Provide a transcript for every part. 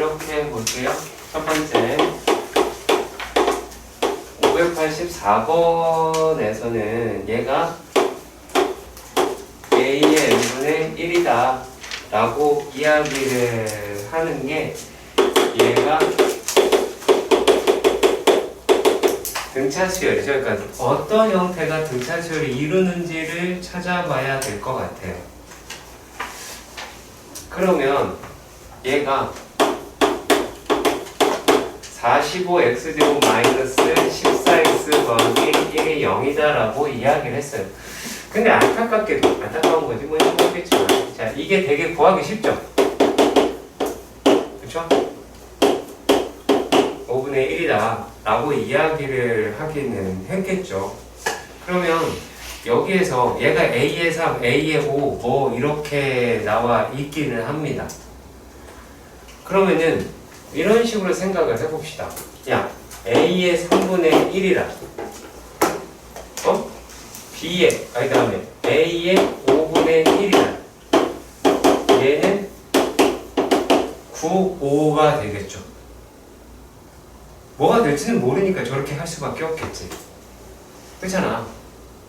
이렇게 볼게요. 첫 번째 584번에서는 얘가 A의 n분의 1이다 라고 이야기를 하는 게 얘가 등차수열이죠. 그러니까 어떤 형태가 등차수열을 이루는지를 찾아봐야 될 것 같아요. 그러면 얘가 45x제곱 마이너스 14x 더하기 1이 0이다라고 이야기를 했어요. 근데 안타깝게도, 안타까운 거지 뭐 해보겠지만, 자, 이게 되게 구하기 쉽죠? 그쵸? 5분의 1이다 라고 이야기를 하기는 했겠죠. 그러면 여기에서 얘가 A의 3, A의 5, 뭐 이렇게 나와 있기는 합니다. 그러면은 이런 식으로 생각을 해봅시다. 야, A의 3분의 1이라 B의, 아니 다음에 A의 5분의 1이라 얘는 9, 5가 되겠죠. 뭐가 될지는 모르니까 저렇게 할 수밖에 없겠지. 그렇잖아.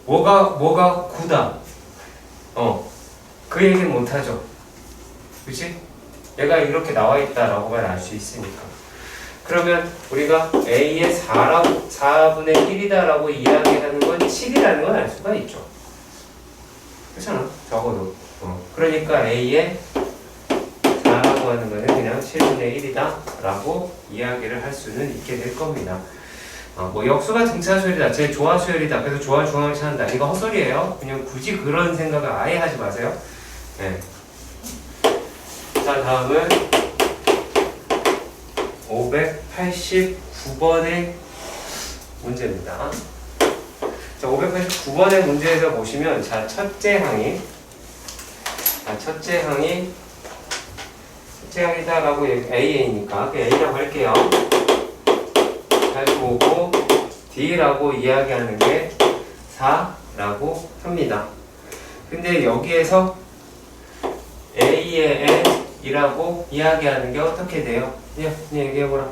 뭐가 9다. 그 얘기는 못하죠. 그치? 얘가 이렇게 나와 있다라고만 알 수 있으니까. 그러면 우리가 A의 4분의 1이다라고 이야기하는 건 7이라는 건 알 수가 있죠. 그렇잖아. 적어도. 그러니까 A의 4라고 하는 거는 그냥 7분의 1이다 라고 이야기를 할 수는 있게 될 겁니다. 뭐 역수가 등차수열이다, 제 조화수열이다, 그래서 조화 중앙을 찾는다, 이거 헛소리예요. 그냥 굳이 그런 생각을 아예 하지 마세요. 네. 자, 다음은 589번의 문제입니다. 자, 589번의 문제에서 보시면, 자, 첫째 항이다라고 AA니까 그 A라고 할게요. 잘 보고 D라고 이야기하는 게 4라고 합니다. 근데 여기에서 A의 N이라고 이야기하는 게 어떻게 돼요? 그냥 얘기해보라.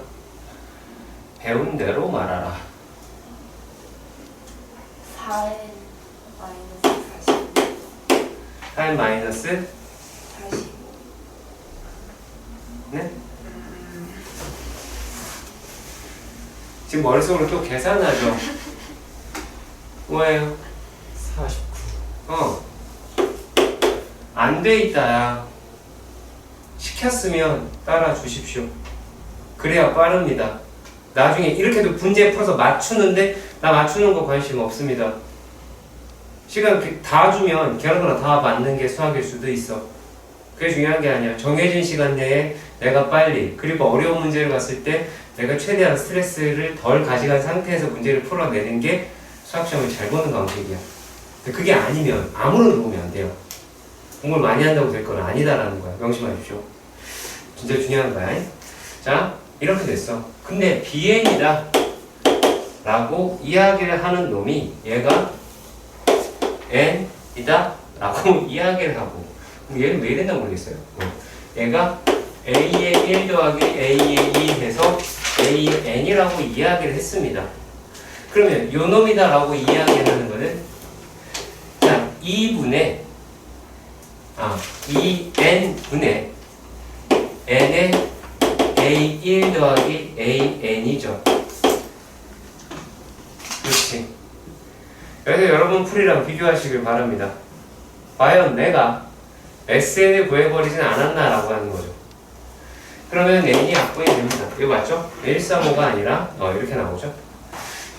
배운 대로 말하라. 4n 마이너스 40. 4n 마이너스 45. 네? 지금 머릿속으로 또 계산하죠? 뭐예요? 49. 안 돼 있다야. 시켰으면 따라 주십시오. 그래야 빠릅니다. 나중에 이렇게도 문제 풀어서 맞추는데 나 맞추는 거 관심 없습니다. 시간 다 주면 결과가 다 맞는 게 수학일 수도 있어. 그게 중요한 게 아니야. 정해진 시간 내에 내가 빨리, 그리고 어려운 문제를 갔을 때 내가 최대한 스트레스를 덜 가져간 상태에서 문제를 풀어내는 게 수학시험을 잘 보는 방식이야. 근데 그게 아니면 아무런 도움이 안 돼요. 공부를 많이 한다고 될 건 아니다라는 거야. 명심하십시오. 진짜 중요한 거야. 자, 이렇게 됐어. 근데 BN이다 라고 이야기를 하는 놈이 얘가 N이다 라고 이야기를 하고, 그럼 얘는 왜 이랬나 모르겠어요. 얘가 A의 1 더하기 A의 2 해서 A의 N이라고 이야기를 했습니다. 그러면 요 놈이다 라고 이야기하는 거는, 자, 2N분의 N의 A1 더하기 AN이죠. 그렇지. 그래서 여러분 풀이랑 비교하시길 바랍니다. 과연 내가 SN을 구해버리진 않았나라고 하는 거죠. 그러면 N이 약분이 됩니다. 이거 맞죠? 135가 아니라 이렇게 나오죠.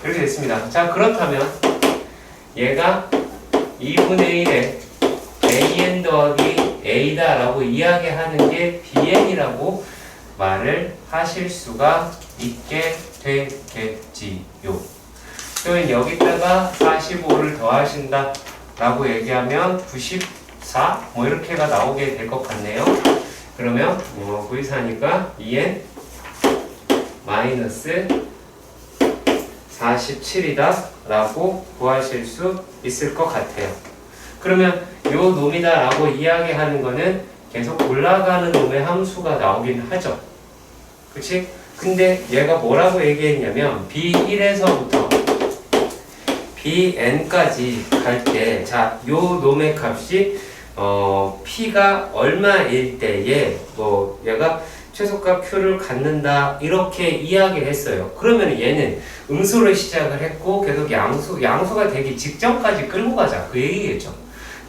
이렇게 됐습니다. 자, 그렇다면 얘가 2분의 1에 AN 더하기 A다 라고 이야기하는 게 BN이라고 말을 하실 수가 있게 되겠지요. 그러면 여기다가 45를 더하신다 라고 얘기하면 94 뭐 이렇게가 나오게 될 것 같네요. 그러면 94니까 2n 마이너스 47이다 라고 구하실 수 있을 것 같아요. 그러면 요 놈이다 라고 이야기하는 거는 계속 올라가는 놈의 함수가 나오긴 하죠. 그치? 근데 얘가 뭐라고 얘기했냐면 B1에서부터 Bn까지 갈 때, 자, 요 놈의 값이 P가 얼마일 때에 뭐 얘가 최소값 Q를 갖는다 이렇게 이야기를 했어요. 그러면 얘는 음수로 시작을 했고 계속 양수가 되기 직전까지 끌고 가자 그 얘기겠죠.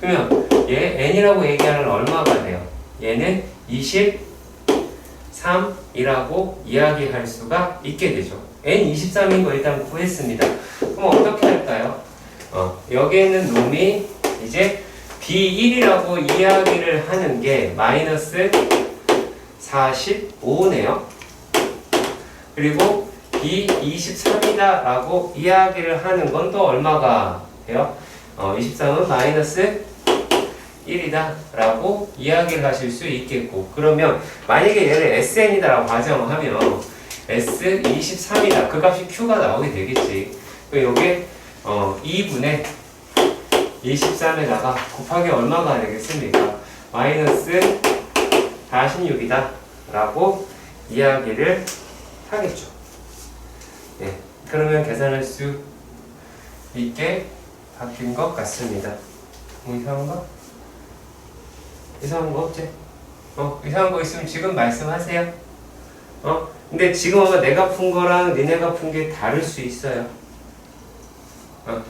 그러면 얘 n이라고 얘기하는 얼마가 돼요? 얘는 23이라고 이야기할 수가 있게 되죠. n 23인 거 일단 구했습니다. 그럼 어떻게 할까요? 여기에 있는 놈이 이제 B1이라고 이야기를 하는 게 마이너스 45네요. 그리고 B23이다 라고 이야기를 하는 건 또 얼마가 돼요? 23은 마이너스 1이다 라고 이야기를 하실 수 있겠고, 그러면 만약에 얘를 SN이다 라고 가정하면 S23이다 그 값이 Q가 나오게 되겠지. 요게 2분의 23에다가 곱하기 얼마가 되겠습니까? 마이너스 46이다 라고 이야기를 하겠죠. 네, 그러면 계산할 수 있게 바뀐 것 같습니다. 뭐 이상한 거? 이상한 거 없지? 이상한 거 있으면 지금 말씀하세요. 근데 지금 아마 내가 푼 거랑 니네가 푼 게 다를 수 있어요.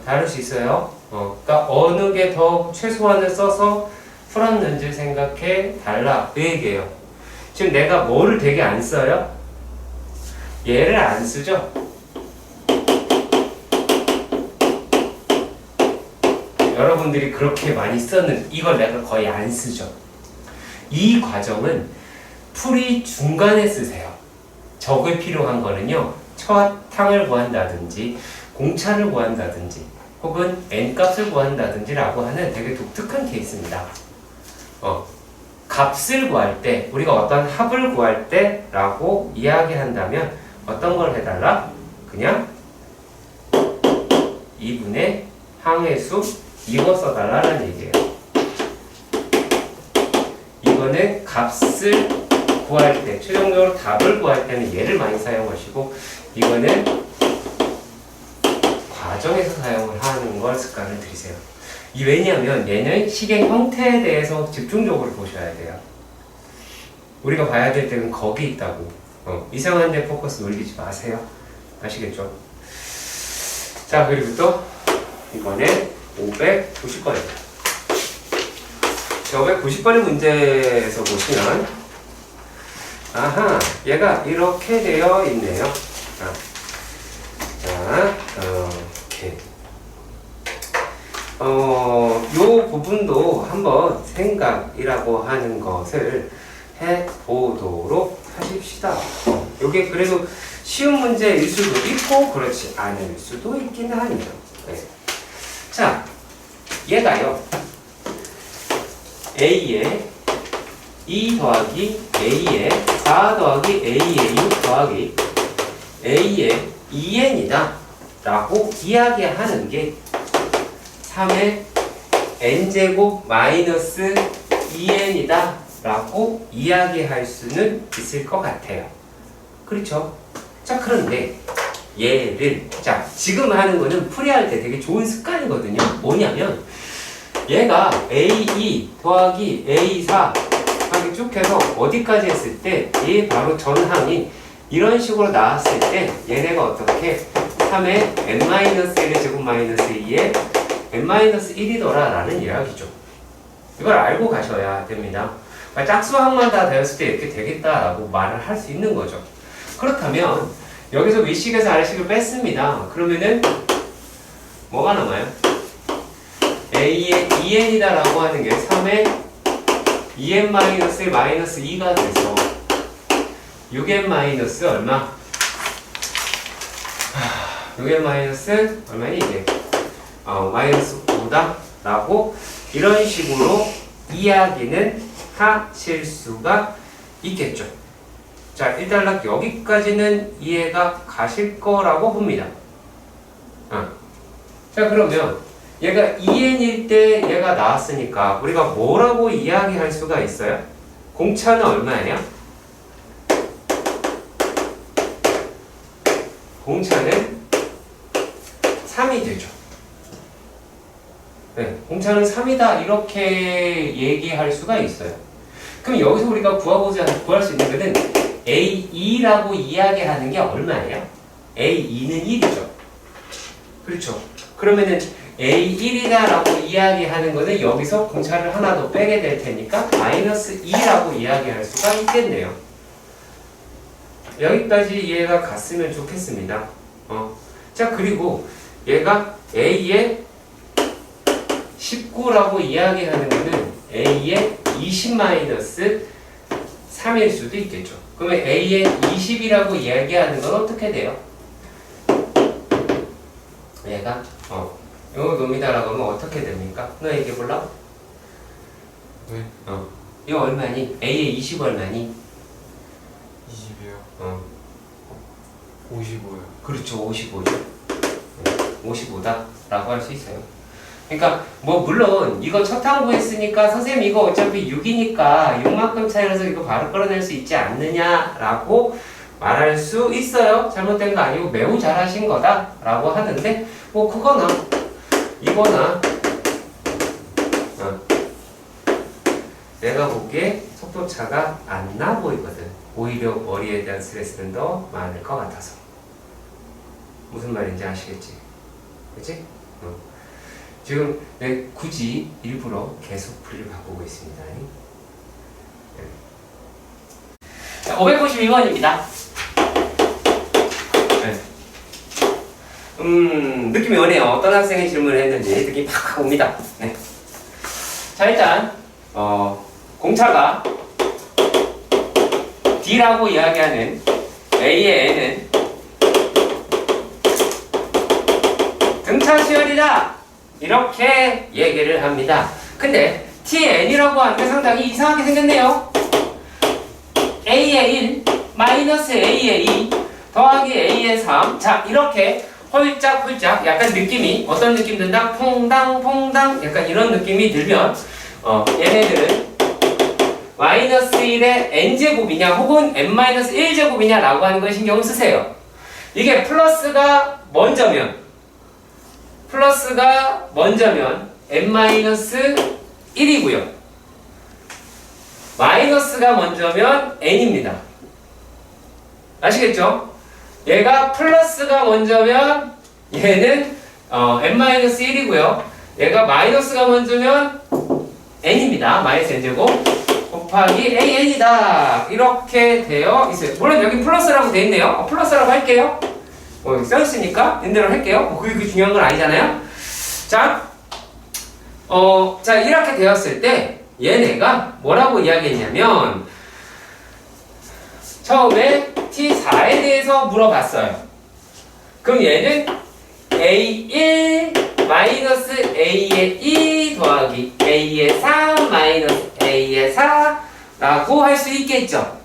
다를 수 있어요. 그러니까 어느 게 더 최소한을 써서 풀었는지 생각해 달라 그 얘기예요. 지금 내가 뭐를 되게 안 써요? 얘를 안 쓰죠? 여러분들이 그렇게 많이 쓰는 이걸 내가 거의 안 쓰죠. 이 과정은 풀이 중간에 쓰세요. 적을 필요한 거는요, 처탕을 구한다든지 공차를 구한다든지 혹은 n값을 구한다든지 라고 하는 되게 독특한 케이스입니다. 값을 구할 때, 우리가 어떤 합을 구할 때 라고 이야기한다면 어떤 걸 해달라? 그냥 2분의 항해수 이거 써달라는 얘기예요. 이거는 값을 구할 때, 최종적으로 답을 구할 때는 얘를 많이 사용하시고, 이거는 과정에서 사용을 하는 걸 습관을 들이세요. 왜냐하면 얘는 식의 형태에 대해서 집중적으로 보셔야 돼요. 우리가 봐야 될 때는 거기 있다고. 이상한 데 포커스 올리지 마세요. 아시겠죠? 자, 그리고 또 이번에 590번입니다. 590번의 문제에서 보시면, 아하, 얘가 이렇게 되어 있네요. 자, 이렇게. 요 부분도 한번 생각이라고 하는 것을 해보도록 하십시다. 요게 그래도 쉬운 문제일 수도 있고, 그렇지 않을 수도 있긴 하네요. 네. 자, 얘가요, A에 2 더하기 A에 4 더하기 A에 6 더하기 A에 2n이다 라고 이야기하는 게 3의 n제곱 마이너스 2n이다 라고 이야기할 수는 있을 것 같아요. 그렇죠? 자, 그런데 얘를, 자, 지금 하는 거는 풀이할 때 되게 좋은 습관이거든요. 뭐냐면 얘가 A2 더하기 A4 하기 쭉 해서 어디까지 했을 때 얘 바로 전항이 이런 식으로 나왔을 때 얘네가 어떻게 3의 n-1의 제곱 마이너스 2의 n-1이더라 라는 이야기죠. 이걸 알고 가셔야 됩니다. 짝수항만 다 되었을 때 이렇게 되겠다라고 말을 할 수 있는 거죠. 그렇다면 여기서 위식에서 아래식을 뺐습니다. 그러면은 뭐가 남아요? A의 2n이다 라고 하는 게 3의 2n 마이너스 마이너스 2가 돼서 6n 마이너스 얼마? 6n 마이너스 얼마니 이게? 마이너스 5다 라고 이런 식으로 이야기는 하실 수가 있겠죠. 자, 일단 여기까지는 이해가 가실 거라고 봅니다. 자, 그러면 얘가 2n일 때 얘가 나왔으니까 우리가 뭐라고 이야기할 수가 있어요? 공차는 얼마예요? 공차는 3이 되죠. 네, 공차는 3이다 이렇게 얘기할 수가 있어요. 그럼 여기서 우리가 구할 수 있는 것은 A2라고 이야기하는 게 얼마예요? A2는 1이죠. 그렇죠. 그러면은 A1이다라고 이야기하는 것은 여기서 공차를 하나 더 빼게 될 테니까 마이너스 2라고 이야기할 수가 있겠네요. 여기까지 이해가 갔으면 좋겠습니다. 자, 그리고 얘가 A의 19라고 이야기하는 것은 A의 20-3일 수도 있겠죠. 그러면 A의 20이라고 이야기하는 건 어떻게 돼요? 얘가 요 놈이다라고 하면 어떻게 됩니까? 너 얘기해 볼라? 네. 이거 얼마니? A의 20 얼마니? 20이요. 55요. 그렇죠. 55죠. 55다라고 할 수 있어요. 그러니까 뭐 물론 이거 첫 항 구했으니까 선생님 이거 어차피 6이니까 6만큼 차이라서 이거 바로 끌어낼 수 있지 않느냐라고 말할 수 있어요. 잘못된 거 아니고 매우 잘하신 거다라고 하는데 뭐 그거나 이거나 내가 보기에 속도 차가 안 나 보이거든. 오히려 머리에 대한 스트레스는 더 많을 것 같아서. 무슨 말인지 아시겠지? 그치? 지금 굳이 일부러 계속 분류 바꾸고 있습니다. 자, 592번입니다. 네. 느낌이 오네요. 어떤 학생이 질문을 했는지 느낌이 팍 옵니다. 네. 자, 일단 공차가 D라고 이야기하는 A의 N은 등차 시열이다 이렇게 얘기를 합니다. 근데 TN이라고 하는 게 상당히 이상하게 생겼네요. A의 1 마이너스 A의 2 더하기 A의 3. 자, 이렇게 홀짝홀짝 약간 느낌이 어떤 느낌 든다? 퐁당퐁당 약간 이런 느낌이 들면 얘네들은 마이너스 1의 n제곱이냐 혹은 n-1제곱이냐 라고 하는 걸 신경을 쓰세요. 이게 플러스가 먼저면 n-1이고요. 마이너스가 먼저면 n입니다. 아시겠죠? 얘가 플러스가 먼저면 얘는 n-1이고요. 얘가 마이너스가 먼저면 n입니다. 마이너스 n제곱 곱하기 an이다. 이렇게 되어 있어요. 물론 여기 플러스라고 되어 있네요. 플러스라고 할게요. 써있으니까 인대로 할게요. 그게 중요한 건 아니잖아요. 자, 자 이렇게 되었을 때 얘네가 뭐라고 이야기했냐면 처음에 T4에 대해서 물어봤어요. 그럼 얘는 A1 마이너스 A의 2 더하기 A의 3 마이너스 A의 4 라고 할 수 있겠죠.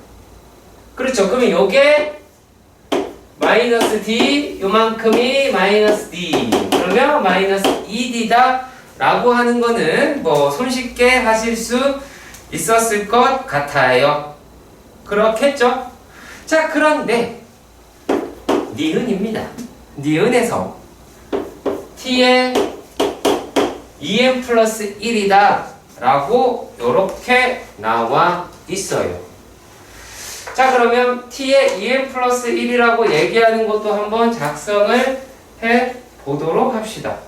그렇죠. 그러면 요게 마이너스 D 요만큼이 마이너스 D 그러면 마이너스 2D다 라고 하는 거는 뭐 손쉽게 하실 수 있었을 것 같아요. 그렇겠죠? 자, 그런데 니은입니다. 니은에서 T의 2n 플러스 1이다 라고 요렇게 나와 있어요. 자, 그러면 T의 2n 플러스 1이라고 얘기하는 것도 한번 작성을 해 보도록 합시다.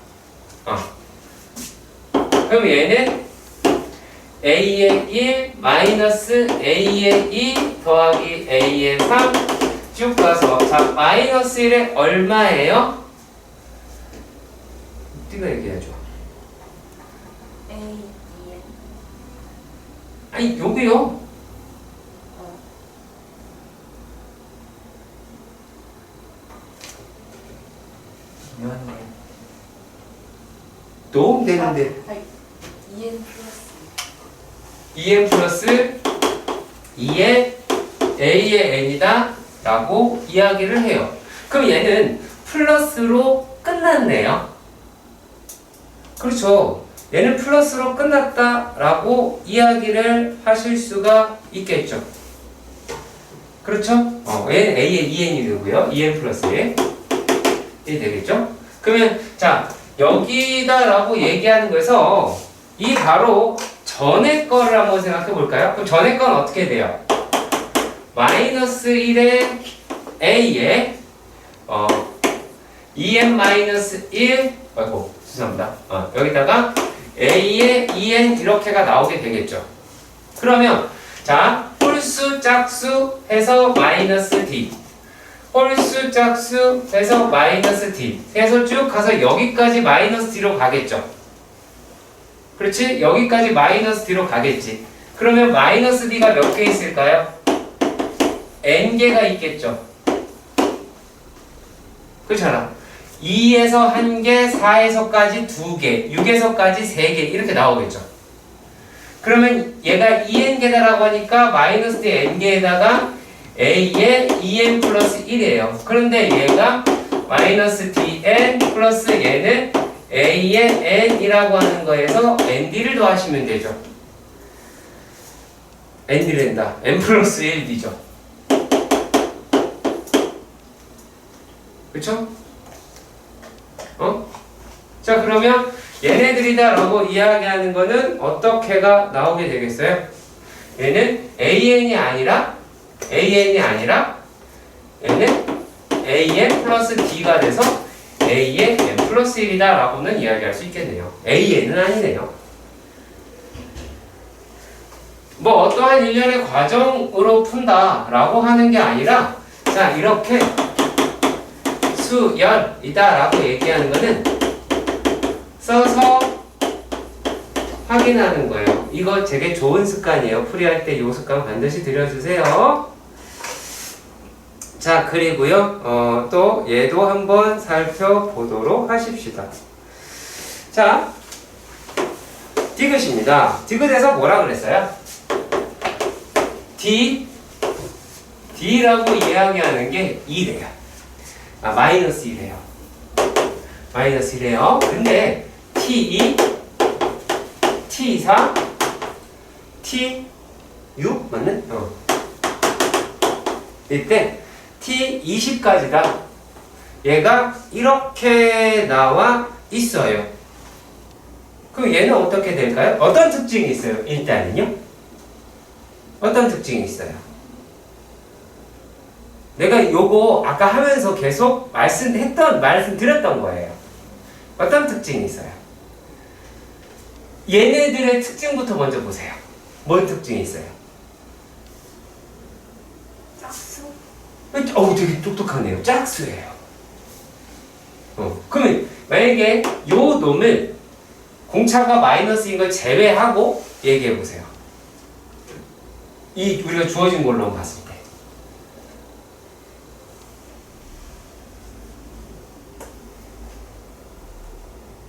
그럼 얘는 A의 1 마이너스 A의 2 더하기 A의 3 쭉 가서 자 마이너스 1에 얼마예요? 네가 얘기해줘. A, 2N. 아니 여기요. 도움 되는데 2N 플러스 2n 플러스 2의 A의 n이다 라고 이야기를 해요. 그럼 얘는 플러스로 끝났네요. 그렇죠. 얘는 플러스로 끝났다 라고 이야기를 하실 수가 있겠죠. 그렇죠? 얘는 A의 2n이 되고요. 2n 플러스 1. 되겠죠? 그러면 자 여기다라고 얘기하는 거에서 이 바로 전에 거를 한번 생각해 볼까요? 그럼 전에 건 어떻게 돼요? 마이너스 1에 a에 en-1 아이고 죄송합니다. 여기다가 a에 en 이렇게가 나오게 되겠죠. 그러면 자 홀수 짝수 해서 마이너스 d 홀수 짝수 해서 마이너스 d 해서 쭉 가서 여기까지 마이너스 d로 가겠죠. 그렇지? 여기까지 마이너스 d로 가겠지. 그러면 마이너스 d가 몇 개 있을까요? n개가 있겠죠. 그렇잖아. 2에서 1개, 4에서까지 2개, 6에서까지 3개 이렇게 나오겠죠. 그러면 얘가 2n개다라고 하니까 마이너스 d n개에다가 a에 2n 플러스 1이에요. 그런데 얘가 마이너스 dn 플러스 얘는 a에 n이라고 하는 거에서 nd를 더하시면 되죠. nd랜다. n 플러스 1d죠. 그쵸? 자 그러면 얘네들이다 라고 이야기하는 거는 어떻게가 나오게 되겠어요? 얘는 an이 아니라 얘는 an 플러스 d가 돼서 a의 n 플러스 1이다 라고는 이야기할 수 있겠네요. an은 아니네요. 뭐 어떠한 일련의 과정으로 푼다 라고 하는 게 아니라 자 이렇게 수열이다 라고 얘기하는 거는 써서 확인하는 거예요. 이거 되게 좋은 습관이에요. 풀이할 때 이 습관 반드시 들여주세요. 자 그리고요 또 얘도 한번 살펴보도록 하십시다. 자 디귿입니다. 디귿에서 뭐라 그랬어요? D라고 이야기하는 게 2래요. 마이너스 1이에요. 마이너스 1이에요. 근데 T2, T4, T6 맞네? 이때 T20까지다. 얘가 이렇게 나와 있어요. 그럼 얘는 어떻게 될까요? 어떤 특징이 있어요? 일단은요. 어떤 특징이 있어요? 내가 요거 아까 하면서 계속 말씀드렸던 거예요. 어떤 특징이 있어요? 얘네들의 특징부터 먼저 보세요. 뭔 특징이 있어요? 짝수. 되게 똑똑하네요. 짝수예요. 그러면 만약에 요 놈을 공차가 마이너스인 걸 제외하고 얘기해 보세요. 이 우리가 주어진 걸로 봤을 때.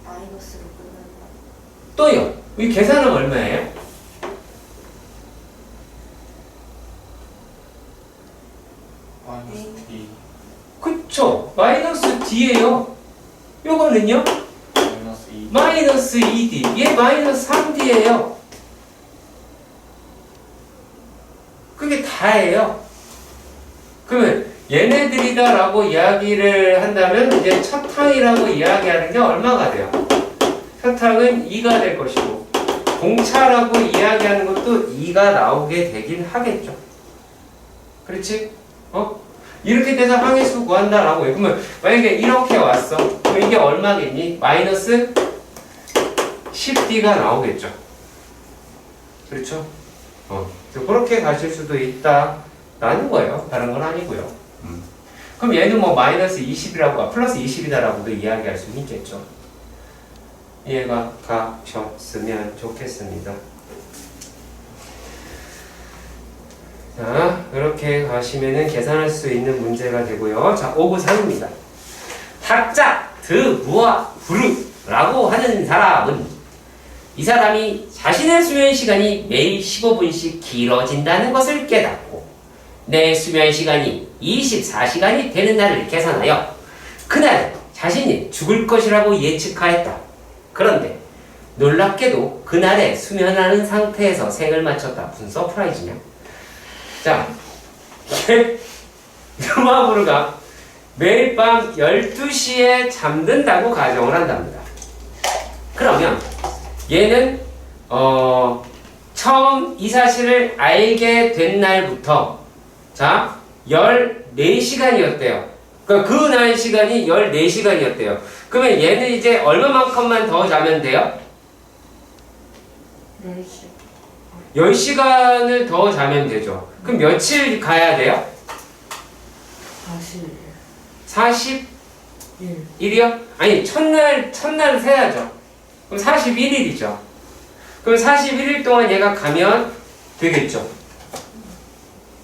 마이너스로 끝난다. 또요. 이 계산은 얼마예요? 마이너스 D 그쵸. 마이너스 D예요. 요거는요? 마이너스 2 마이너스 2D. 얘 마이너스 3D예요. 그게 다예요. 그러면 얘네들이다 라고 이야기를 한다면 이제 첫 항이라고 이야기하는 게 얼마가 돼요? 첫 항은 2가 될 것이고 공차라고 이야기하는 것도 2가 나오게 되긴 하겠죠. 그렇지? 이렇게 돼서 항의수 구한다라고 해. 그러면 만약에 이렇게 왔어. 그럼 이게 얼마겠니? 마이너스 10D가 나오겠죠. 그렇죠? 그렇게 가실 수도 있다라는 거예요. 다른 건 아니고요. 그럼 얘는 뭐 마이너스 20이라고 플러스 20이다라고도 이야기할 수는 있겠죠. 이해가 가셨으면 좋겠습니다. 자, 이렇게 가시면은 계산할 수 있는 문제가 되고요. 자, 593입니다. 학자 드무아 부르라고 하는 사람은 이 사람이 자신의 수면 시간이 매일 15분씩 길어진다는 것을 깨닫고 내 수면 시간이 24시간이 되는 날을 계산하여 그날 자신이 죽을 것이라고 예측하였다. 그런데 놀랍게도 그날에 수면하는 상태에서 생을 마쳤다. 무슨 서프라이즈냐? 자, 드무아 부르가 매일 밤 12시에 잠든다고 가정을 한답니다. 그러면 얘는 처음 이 사실을 알게 된 날부터 자 14시간이었대요. 그러니까 그 날 시간이 14시간이었대요. 그러면 얘는 이제 얼마만큼만 더 자면 돼요? 10시. 10시간을 더 자면 되죠. 그럼 며칠 가야 돼요? 40일. 41일이요? 아니 첫날 세야죠. 그럼 41일이죠. 그럼 41일 동안 얘가 가면 되겠죠.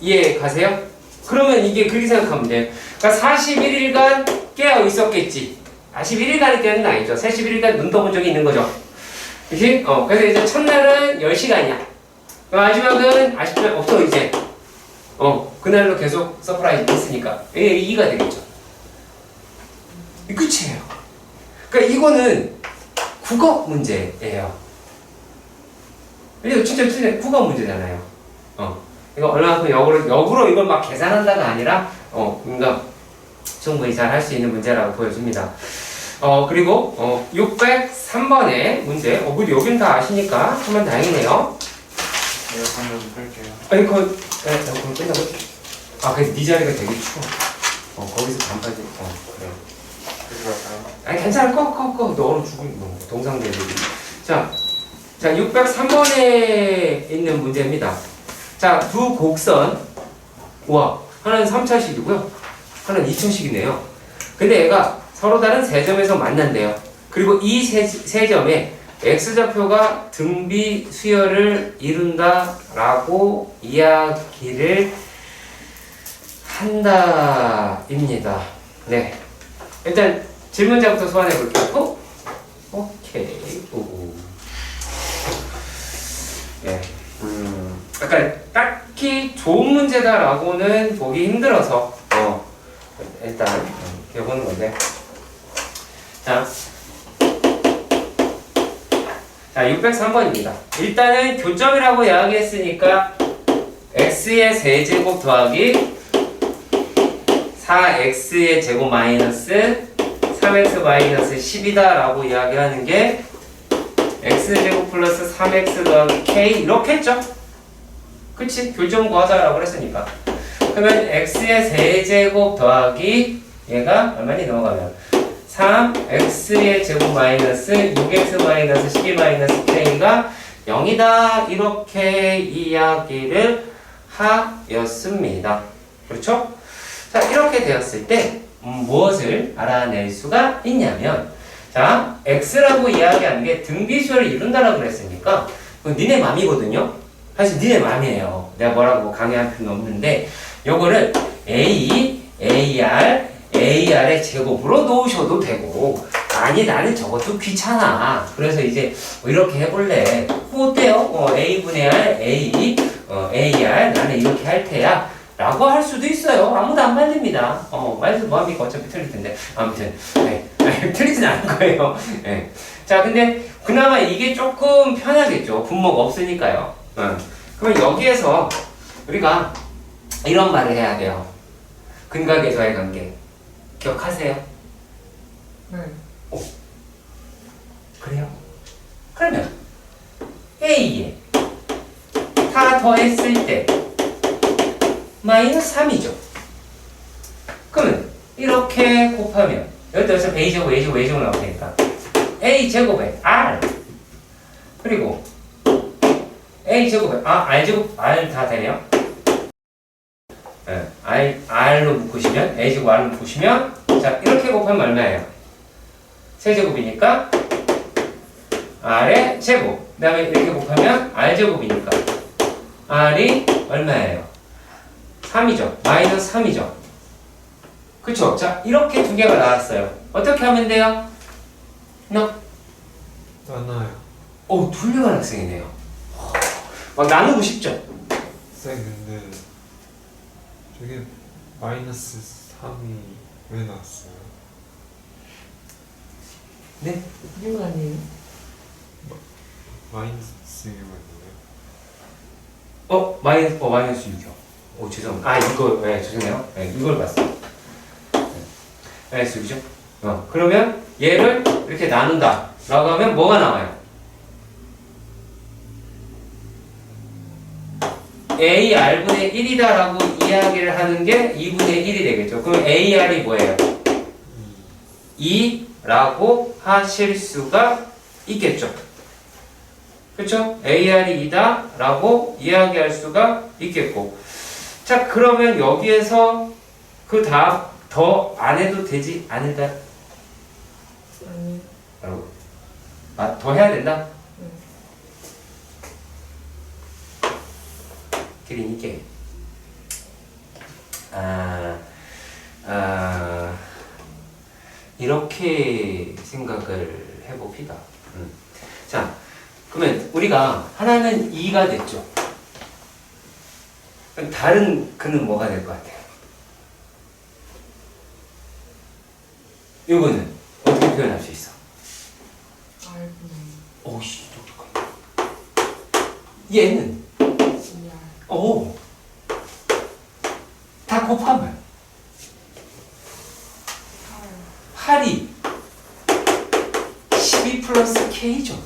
이해 가세요? 그러면 이게 그렇게 생각하면 돼요. 그러니까 41일간 깨어 있었겠지. 41일간이 깨는 건 아니죠. 41일간 눈 떠본 적이 있는 거죠. 그치? 그래서 이제 첫날은 10시간이야. 마지막은 아쉽지만 없어 이제. 그날로 계속 서프라이즈 있으니까. 이게 2가 되겠죠. 이 끝이에요. 그러니까 이거는 국어 문제예요. 이거 진짜 국어 문제잖아요. 이거 얼마만큼 역으로 이걸 막 계산한다가 아니라, 그러니까 충분히 잘 할 수 있는 문제라고 보여줍니다. 그리고 603번의 문제. 그래도 여긴 다 아시니까 정말 다행이네요. 제가 한번 할게요. 아니 그거 끝나고. 그래서 네 자리가 되게 추워. 거기서 반바지. 그래. 그지 말까요? 아니 괜찮아. 꺼. 너 얼어 죽을 동상들이. 자 603번에 있는 문제입니다. 자, 두 곡선. 우와, 하나는 3차식이고요. 하나는 2차식이네요. 근데 얘가 서로 다른 세 점에서 만난대요. 그리고 이 세 점에 x좌표가 등비 수열을 이룬다라고 이야기를 한다입니다. 네. 일단 질문자부터 소환해 볼게요. 오케이. 오. 네. 약간 딱히 좋은 문제다라고는 보기 힘들어서 일단 해보는 건데 자 603번입니다. 일단은 교점이라고 이야기했으니까 x의 세제곱 더하기 4x의 제곱 마이너스 3x 마이너스 10이다 라고 이야기하는 게 x제곱 플러스 3x 더하기 k 이렇게 했죠? 그치? 교점 구하자라고 그랬으니까. 그러면 x의 세제곱 더하기 얘가 얼마니 넘어가면 3x의 제곱 마이너스 6x 마이너스 12 마이너스 k가 0이다 이렇게 이야기를 하였습니다. 그렇죠? 자 이렇게 되었을 때 무엇을 알아낼 수가 있냐면 자 x라고 이야기하는 게 등비수열을 이룬다라고 그랬으니까 그건 니네 맘이거든요. 사실 니네 맘이에요. 내가 뭐라고 강요할 필요는 없는데 요거를 a, ar, ar의 제곱으로 놓으셔도 되고 아니 나는 저것도 귀찮아. 그래서 이제 뭐 이렇게 해볼래. 뭐 어때요? a분의 r, a, ar 나는 이렇게 할 테야 라고 할 수도 있어요. 아무도 안 말립니다. 말해서 뭐합니까? 어차피 틀릴 텐데. 아무튼 네. 틀리진 않을 거예요. 네. 자 근데 그나마 이게 조금 편하겠죠. 분모가 없으니까요. 그러면 여기에서 우리가 이런 말을 해야 돼요. 근각에서의 관계 기억하세요? 네. 그래요? 그러면 A에 다 더했을 때 마이너스 3이죠. 그러면 이렇게 곱하면 여기다 어차피 A제곱, A제곱, A제곱 나올 테니까 A제곱에 R 그리고 A제곱에 R제곱, R 다 되네요. 네, R로 묶으시면 A제곱, R로 묶으시면 자 이렇게 곱하면 얼마예요? 세제곱이니까 R의 제곱 그 다음에 이렇게 곱하면 R제곱이니까 R이 얼마예요? 3이죠. 마이너스 3이죠. 그쵸? 자 이렇게 두 개가 나왔어요. 어떻게 하면 돼요? 나눠요. 오 훌륭한 학생이네요. 막 나누고 싶죠? 쌤 근데 저게 마이너스 3이 왜 나왔어요? 네? 이거 아니에요? 마이너스 6이 마이너스 6이요. 오 죄송합니다. 이거 네 죄송해요. 네 이걸 봤어요. X죠? 그러면 얘를 이렇게 나눈다 라고 하면 뭐가 나와요? A R분의 1이다 라고 이야기를 하는 게 2분의 1이 되겠죠. 그럼 AR이 뭐예요? 2라고 하실 수가 있겠죠. 그쵸? AR이 2다 라고 이야기할 수가 있겠고. 자, 그러면 여기에서 그 다음 더 안 해도 되지 않을까요? 아니. 더 해야 된다? 그러니까 이렇게 생각을 해봅시다. 자, 그러면 우리가 하나는 2가 됐죠. 그럼 다른 그는 뭐가 될 것 같아요? 이거는 어떻게 표현할 수 있어? R분의 오씨, 똑똑하네. 얘는 2R. 오, 다 곱하면 8이 12 플러스 K죠.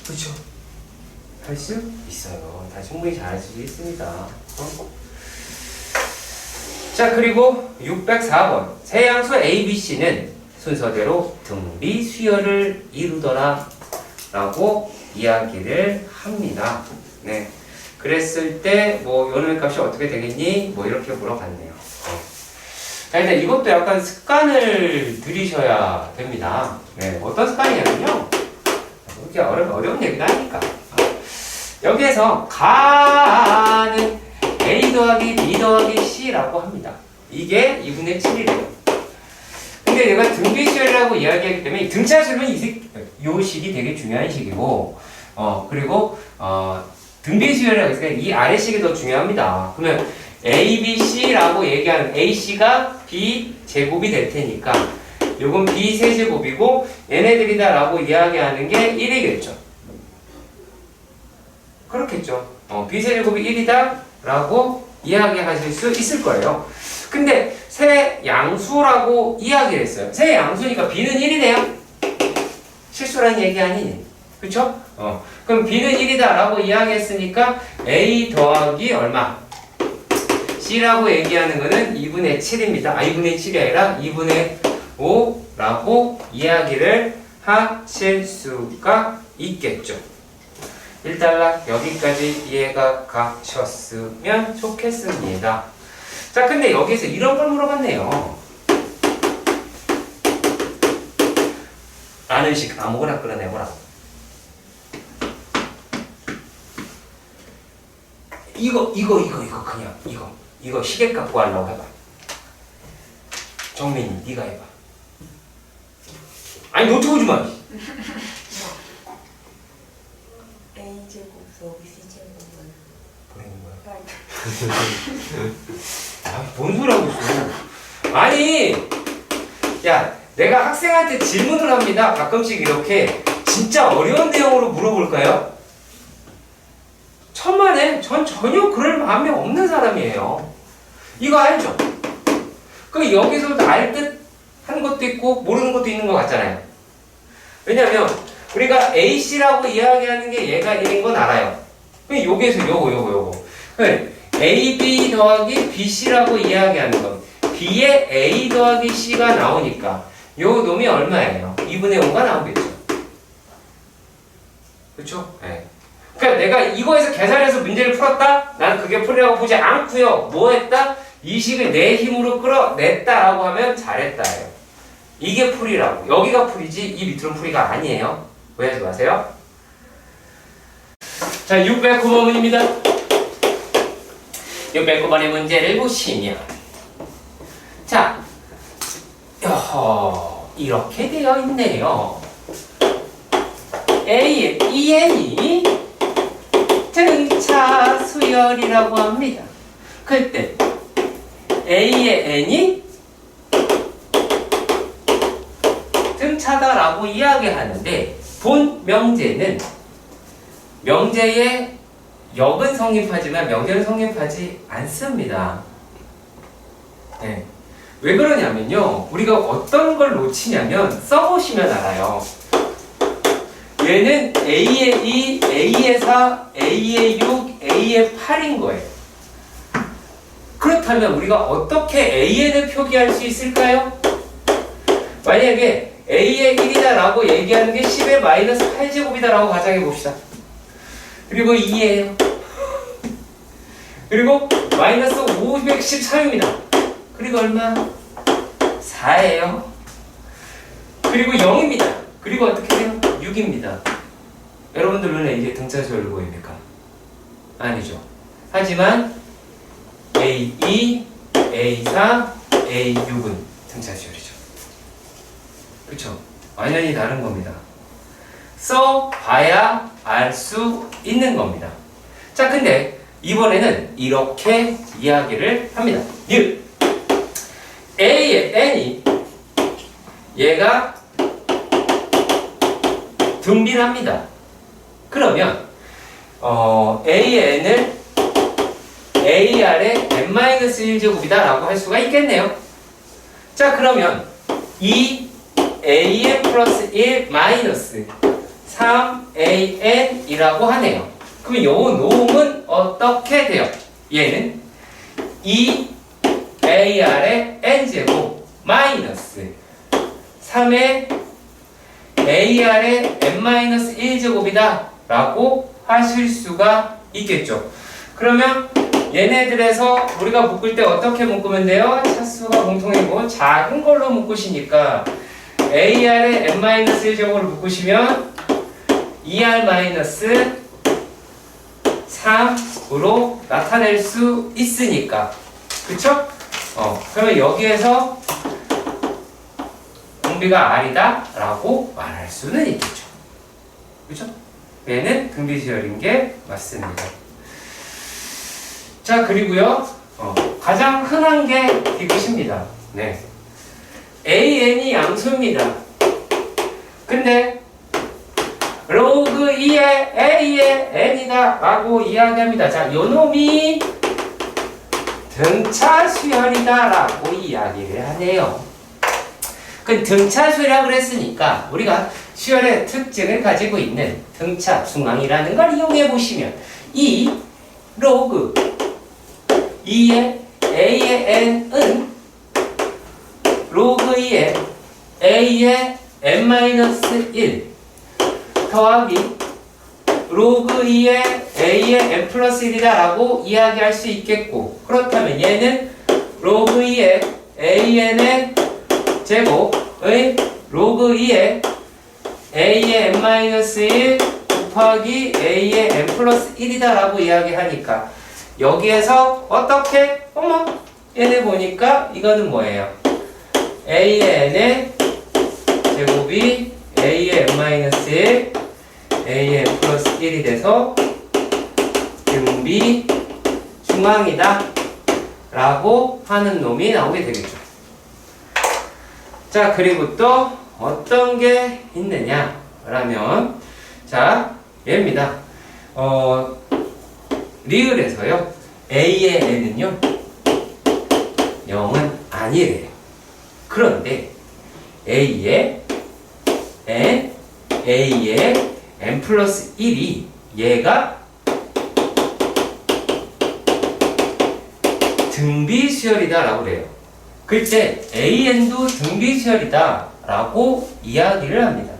그렇죠? 할 수 있어요. 다 충분히 잘 할 수 있습니다. 자, 그리고 604번 세양수 A, B, C는 순서대로 등비 수열을 이루더라 라고 이야기를 합니다. 네, 그랬을 때 뭐 요놈의 값이 어떻게 되겠니? 뭐 이렇게 물어봤네요. 자, 일단 이것도 약간 습관을 들이셔야 됩니다. 네, 어떤 습관이냐면요, 이렇게 어려운 얘기도 하니까 여기에서 가는 A 더하기 B 더하기 C라고 합니다. 이게 2분의 7이래요. 근데 내가 등비수열이라고 이야기하기 때문에 등차수는 요 식이 되게 중요한 식이고, 그리고 등비수열이라고 했으니까 이 아래 식이 더 중요합니다. 그러면 A, B, C라고 얘기하는 AC가 B 제곱이 될 테니까 요건 B 세제곱이고 얘네들이다 라고 이야기하는 게 1이겠죠. 그렇겠죠. B 세제곱이 1이다 라고 이야기하실 수 있을 거예요. 근데 세 양수라고 이야기를 했어요. 세 양수니까 B는 1이네요. 실수라는 얘기 아니니. 그쵸? 그럼 B는 1이다 라고 이야기했으니까 A 더하기 얼마? C라고 얘기하는 거는 2분의 7입니다. 2분의 7이 아니라 2분의 5라고 이야기를 하실 수가 있겠죠. 1단락 여기까지 이해가 가셨으면 좋겠습니다. 자, 근데 여기서 이런 걸 물어봤네요. 라는 식 아무거나 끌어내보라. 이거 그냥 이거 시계 갖고 하려고 해봐. 정민이 네가 해봐. 아니 노트북 좀 마. A제곱 더하기 C제곱은 보내는 거야. 뭔 소리 하고 있어. 아니, 야, 내가 학생한테 질문을 합니다. 가끔씩 이렇게 진짜 어려운 내용으로 물어볼까요? 천만에 전 전혀 그럴 마음이 없는 사람이에요. 이거 알죠? 그 여기서도 알 듯 한 것도 있고 모르는 것도 있는 것 같잖아요. 왜냐면 우리가 AC라고 이야기하는 게 얘가 1인 건 알아요. 그럼 여기에서 요거. AB 더하기 BC라고 이야기하는 건 B에 A 더하기 C가 나오니까 요 놈이 얼마예요? 2분의 5가 나오겠죠. 그쵸? 네. 그러니까 내가 이거에서 계산해서 문제를 풀었다? 나는 그게 풀이라고 보지 않고요. 뭐 했다? 이 식을 내 힘으로 끌어냈다라고 하면 잘했다예요. 이게 풀이라고. 여기가 풀이지 이 밑으로는 풀이가 아니에요. 오해하지 마세요. 자, 609번입니다. 609번의 문제를 보시면 자, 이렇게 되어 있네요. EN이 등차 수열이라고 합니다. 그때 A의 N이 등차다라고 이야기하는데 본 명제는 명제의 역은 성립하지만 명제는 성립하지 않습니다. 네. 왜 그러냐면요. 우리가 어떤 걸 놓치냐면 써보시면 알아요. 얘는 A의 2, A의 4, A의 6, A의 8인 거예요. 그렇다면 우리가 어떻게 AN을 표기할 수 있을까요? 만약에 A의 1이다 라고 얘기하는 게 10의 마이너스 8제곱이다 라고 가정해 봅시다. 그리고 2예요. 그리고 마이너스 513입니다. 그리고 얼마? 4예요. 그리고 0입니다. 그리고 어떻게 돼요? 6입니다. 여러분들 눈에 이게 등차수열로 보입니까? 아니죠. 하지만 A2, A4, A6은 등차수열이죠. 그렇죠? 완전히 다른 겁니다. 써봐야 알 수 있는 겁니다. 자, 근데 이번에는 이렇게 이야기를 합니다. A의 n이 얘가 등비랍니다. 그러면 A의 n을 AR의 n-1제곱이다 라고 할 수가 있겠네요. 자, 그러면 이 AN 플러스 1 마이너스 3AN이라고 하네요. 그럼 요 놈은 어떻게 돼요? 얘는 2AR의 n제곱 마이너스 3의 AR의 n-1제곱이다 라고 하실 수가 있겠죠. 그러면 얘네들에서 우리가 묶을 때 어떻게 묶으면 돼요? 차수가 공통이고 작은 걸로 묶으시니까 AR의 n-1제곱으로 묶으시면 2R-3으로 나타낼 수 있으니까. 그쵸? 그러면 여기에서 등비가 R이다 라고 말할 수는 있겠죠. 그쵸? 얘는 등비시열인 게 맞습니다. 자, 그리고요, 가장 흔한 게 이것입니다. 네. AN이 양수입니다. 근데 로그 2의 A의 n이다 라고 이야기합니다. 자, 요놈이 등차 수열이다 라고 이야기를 하네요. 그 등차 수열이라고 그랬으니까 우리가 수열의 특징을 가지고 있는 등차 중앙이라는 걸 이용해 보시면 이 로그 2의 A의 n은 로그 2의 A의 n-1 더하기 로그 2의 A의 n 플러스 1이다 라고 이야기할 수 있겠고, 그렇다면 얘는 로그 2의 AN의 제곱의 로그 2의 A의 n-1 곱하기 A의 n 플러스 1이다 라고 이야기하니까 여기에서 어떻게? 얘네 보니까 이거는 뭐예요? A의 n의 제곱이 A의 n-1, A의 n 플러스 1이 돼서 등비 중앙이다 라고 하는 놈이 나오게 되겠죠. 자, 그리고 또 어떤 게 있느냐 라면, 자, 얘입니다. 리을에서요 A의 n은요 0은 아니래요. 그런데 A의 n 플러스 1이 얘가 등비수열이다 라고 그래요. 그때 AN도 등비수열이다 라고 이야기를 합니다.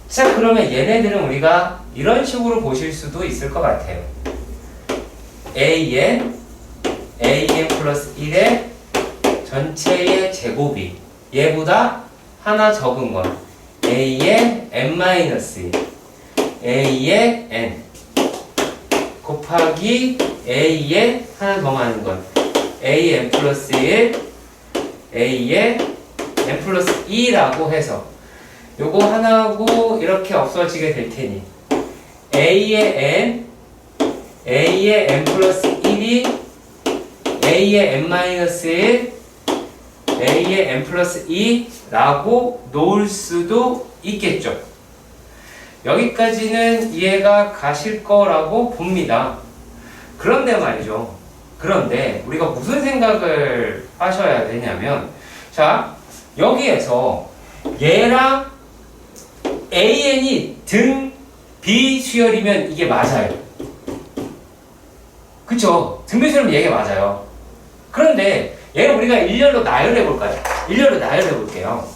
자, 그러면 얘네들은 우리가 이런 식으로 보실 수도 있을 것 같아요. AN 플러스 1의 전체의 제곱이 얘보다 하나 적은 건 A의 n-1, A의 n 곱하기 A의 하나 더 많은 건 A의 n 플러스 1, A의 n 플러스 2라고 해서 요거 하나하고 이렇게 없어지게 될 테니 A의 n 플러스 1이 A의 n-1, A의 n 플러스 2라고 놓을 수도 있겠죠. 여기까지는 이해가 가실 거라고 봅니다. 그런데 말이죠. 그런데 우리가 무슨 생각을 하셔야 되냐면, 자, 여기에서 얘랑 AN이 등 비수열이면 이게 맞아요. 그쵸? 등 비수열이면 이게 맞아요. 그런데 얘를 우리가 일렬로 나열해 볼까요? 일렬로 나열해 볼게요.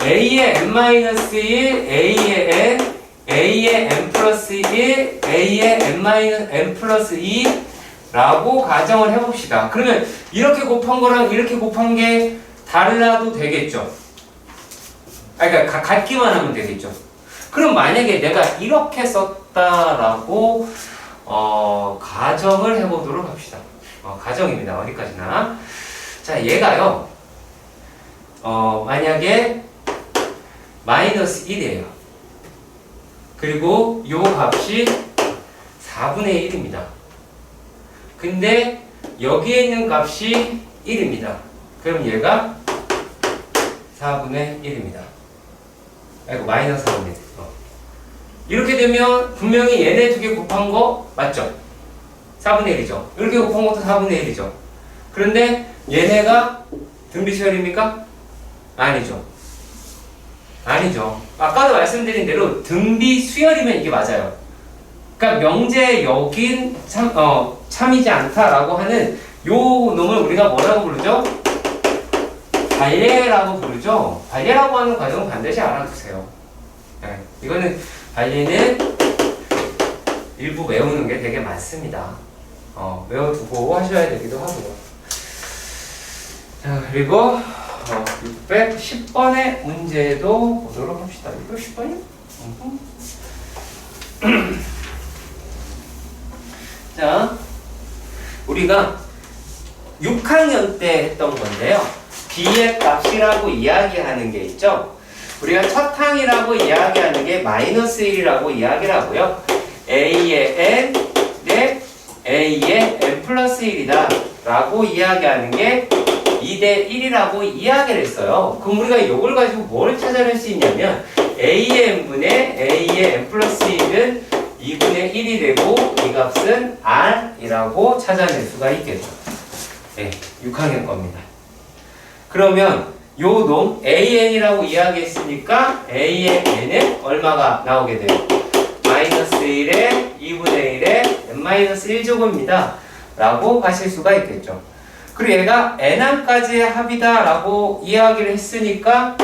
A의 n-1, A의 n, A의 n 플러스 1, A의 n 플러스 2 라고 가정을 해봅시다. 그러면 이렇게 곱한 거랑 이렇게 곱한 게 달라도 되겠죠? 그러니까 같기만 하면 되겠죠? 그럼 만약에 내가 이렇게 썼다라고 가정을 해보도록 합시다. 가정입니다. 어디까지나. 자, 얘가요. 만약에 마이너스 1이에요. 그리고 요 값이 4분의 1입니다. 근데 여기에 있는 값이 1입니다. 그럼 얘가 4분의 1입니다. 아이고, 마이너스 4분의 1. 이렇게 되면 분명히 얘네 두 개 곱한 거 맞죠? 4분의 1이죠. 이렇게 곱한 것도 4분의 1이죠. 그런데 얘네가 등비수열입니까? 아니죠. 아니죠. 아까도 말씀드린 대로 등비수열이면 이게 맞아요. 그러니까 명제 여긴 참이지 않다라고 하는 요 놈을 우리가 뭐라고 부르죠? 발예라고 부르죠. 발예라고 하는 과정은 반드시 알아두세요. 네, 이거는 발예는 일부 외우는 게 되게 많습니다. 외워두고 하셔야 되기도 하고요. 자, 그리고 610번의 문제도 보도록 합시다. 610번이요? 자, 우리가 6학년 때 했던 건데요. B의 값이라고 이야기하는 게 있죠. 우리가 첫 항이라고 이야기하는 게 마이너스 1이라고 이야기를 하고요. A의 n 대 A의 n 플러스 1이다 라고 이야기하는 게 2대 1이라고 이야기를 했어요. 그럼 우리가 이걸 가지고 뭘 찾아낼 수 있냐면 A의 n분의 A의 n 플러스 1은 2분의 1이 되고 이 값은 R이라고 찾아낼 수가 있겠죠. 네, 6학년 겁니다. 그러면 요 놈 AN이라고 이야기했으니까 A의 n은 얼마가 나오게 돼요? 마이너스 1에 2분의 1에 n-1제곱입니다. 라고 하실 수가 있겠죠. 그리고 얘가 n항까지의 합이다 라고 이야기를 했으니까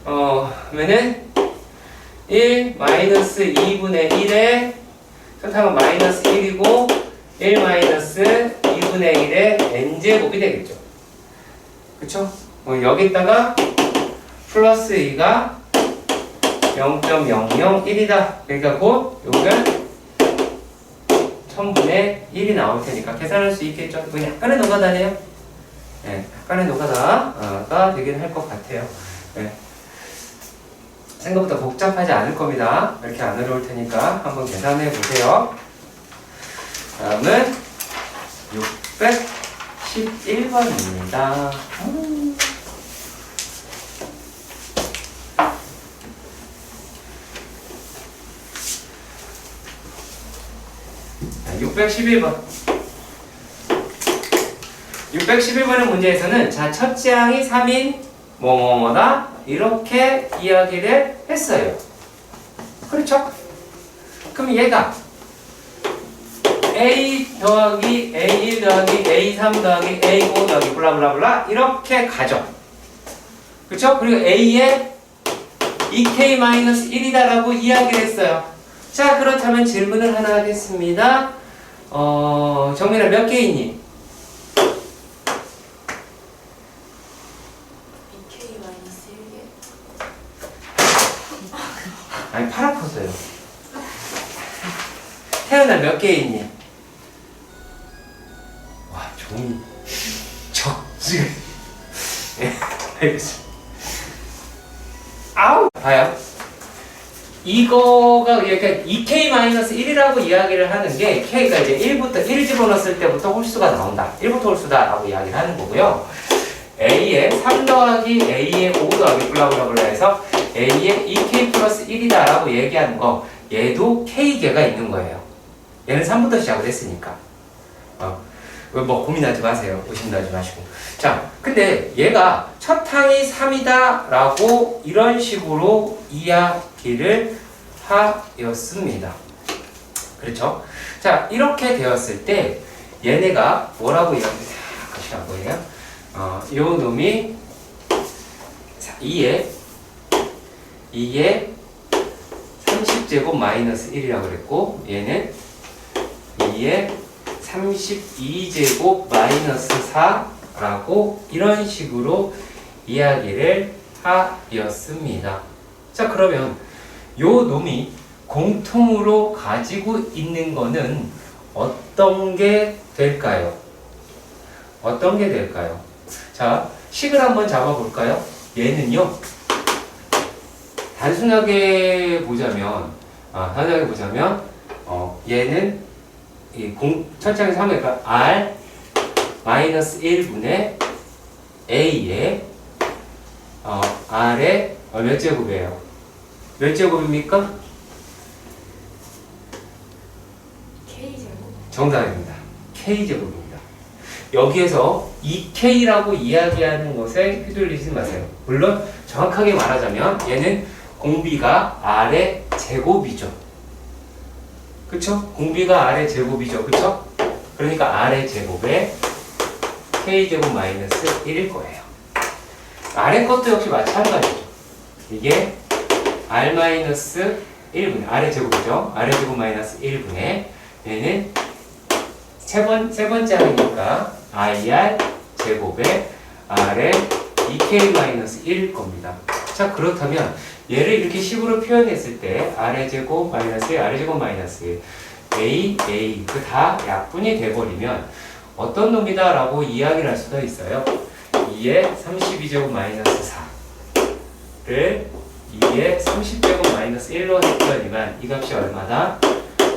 그러면은 1 마이너스 2분의 1에 설탕은 마이너스 1이고 1 마이너스 2분의 1에 n제곱이 되겠죠. 그쵸? 여기다가 플러스 2가 0.001이다. 그러니까 곧 요건 1000분의 1이 나올 테니까 계산할 수 있겠죠. 이건 약간의 노가다네요. 네, 약간의 노가다가 되긴 할 것 같아요. 네. 생각보다 복잡하지 않을 겁니다. 이렇게 안 어려울 테니까 한번 계산해 보세요. 다음은 611번입니다. 611번. 611번의 문제에서는 자, 첫째 항이 3인 뭐뭐뭐다 이렇게 이야기를 했어요. 그렇죠? 그럼 얘가 A 더하기 A1 더하기 A3 더하기 A5 더하기 블라블라블라 이렇게 가죠. 그렇죠? 그리고 A에 2K-1이다 라고 이야기를 했어요. 자, 그렇다면 질문을 하나 하겠습니다. 정민아 몇 개 있니? 2K-1개. 아니, 팔 아팠어요. 태연아 몇 개 있니? 와, 종이 적지. 네, 알겠습니다. 아우! 봐요. 이거가 그러니까 2K-1이라고 이야기를 하는 게 K가 이제 1부터 1 집어넣었을 때부터 홀수가 나온다. 1부터 홀수다 라고 이야기를 하는 거고요. A에 3 더하기 A에 5 더하기 블라블라블라 해서 A에 2K 플러스 1이다 라고 얘기하는 거, 얘도 K개가 있는 거예요. 얘는 3부터 시작을 했으니까. 뭐 고민하지 마세요. 의심도 하지 마시고. 자, 근데 얘가 첫 항이 3이다 라고 이런 식으로 이야기를 하였습니다. 그렇죠? 자, 이렇게 되었을 때 얘네가 뭐라고 이야기하시라고 해요? 요 놈이 2에 30제곱 마이너스 1이라고 그랬고, 얘는 2에 32제곱 마이너스 4라고 이런 식으로 이야기를 하였습니다. 자, 그러면 요 놈이 공통으로 가지고 있는 거는 어떤 게 될까요? 어떤 게 될까요? 자, 식을 한번 잡아볼까요? 얘는요, 단순하게 보자면, 얘는 첫 장에 3이니까 R 마이너스 1분의 A에 R의 몇 제곱이에요? 몇 제곱입니까? K제곱. 정답입니다. K제곱입니다. 여기에서 2K라고 이야기하는 것에 휘둘리지 마세요. 물론 정확하게 말하자면 얘는 공비가 R의 제곱이죠. 그쵸? 공비가 R의 제곱이죠. 그쵸? 그러니까 R의 제곱에 K제곱 마이너스 1일 거예요. R의 것도 역시 마찬가지죠. 이게 R 마이너스 1분의 R의 제곱이죠. R의 제곱 마이너스 1분의 얘는 세 번째 항이니까 IR 제곱에 R의 2K 마이너스 1일 겁니다. 자, 그렇다면 얘를 이렇게 식으로 표현했을 때 R의 제곱 마이너스 1, R의 제곱 마이너스 1, A 그 다 약분이 돼버리면 어떤 놈이다 라고 이야기를 할 수가 있어요. 2의 32제곱 마이너스 4를 2의 30제곱 마이너스 1로 했더니만 이 값이 얼마다?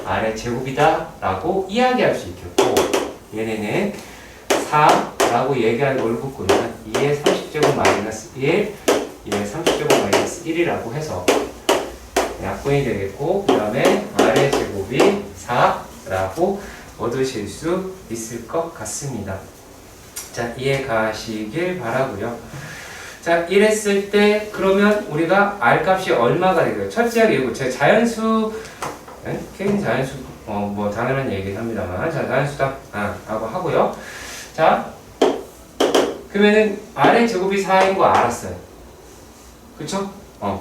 R의 제곱이다 라고 이야기할 수 있겠고, 얘네는 4라고 얘기할 걸 붙고는 2의 30제곱 마이너스 1, 2의 30제곱 마이너스 1이라고 해서 약분이 되겠고, 그 다음에 R의 제곱이 4라고 얻으실 수 있을 것 같습니다. 자, 이해 가시길 바라고요. 자, 이랬을 때 그러면 우리가 R 값이 얼마가 되고요? 첫째 하기 제가 자연수, K는 자연수, 뭐 당연한 얘기긴 합니다만, 자, 자연수다 라고 하고요. 자, 그러면은 R의 제곱이 4인 거 알았어요. 그쵸?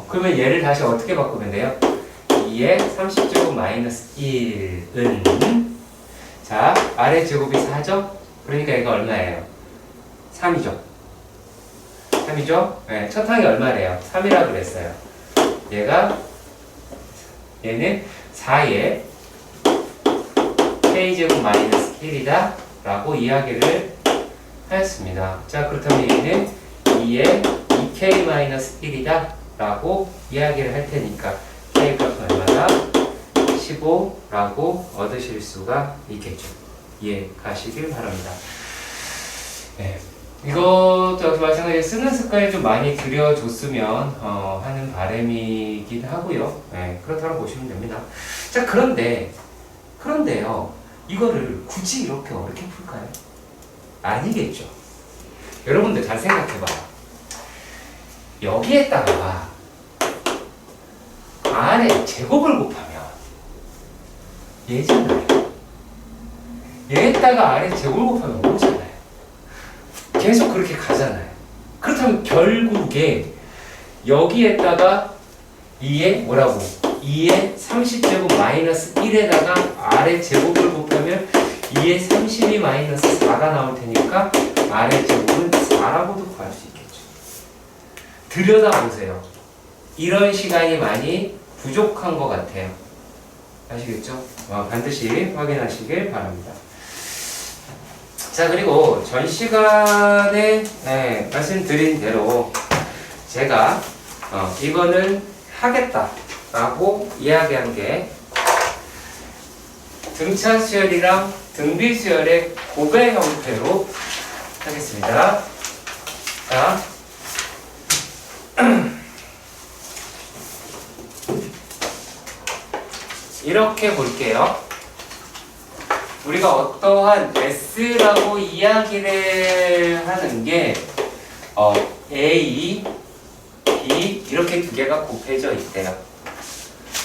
그러면 얘를 다시 어떻게 바꾸면 돼요? 2의 30제곱 마이너스 1은, 자, R의 제곱이 4죠? 그러니까 얘가 얼마예요? 3이죠. 3이죠? 네, 첫 항이 얼마래요? 3이라고 그랬어요. 얘는 4의 K제곱 마이너스 1이다 라고 이야기를 하였습니다. 자, 그렇다면 얘는 2의 2K 마이너스 1이다 라고 이야기를 할 테니까 K 값은 얼마다? 15라고 얻으실 수가 있겠죠. 이해 가시길 바랍니다. 네. 이것도 역시 마찬가지로 쓰는 습관이 좀 많이 들여줬으면 하는 바람이긴 하고요. 네, 그렇다고 보시면 됩니다. 자, 그런데요, 이거를 굳이 이렇게 어렵게 풀까요? 아니겠죠. 여러분들 잘 생각해봐요. 여기에다가 R의 제곱을 곱하면 얘잖아요. 얘에다가 R의 제곱을 곱하면 오잖아요. 계속 그렇게 가잖아요. 그렇다면 결국에 여기에다가 2의 뭐라고? 2의 30제곱 마이너스 1에다가 R의 제곱을 곱하면 2의 32 마이너스 4가 나올 테니까 R의 제곱은 4라고도 구할 수 있겠죠. 들여다보세요. 이런 시간이 많이 부족한 것 같아요. 아시겠죠? 반드시 확인하시길 바랍니다. 자, 그리고 전 시간에 말씀드린 대로 제가 이거는 하겠다라고 이야기한 게 등차 수열이랑 등비 수열의 고배 형태로 하겠습니다. 자, 이렇게 볼게요. 우리가 어떠한 S라고 이야기를 하는 게 A, B 이렇게 두 개가 곱해져 있대요.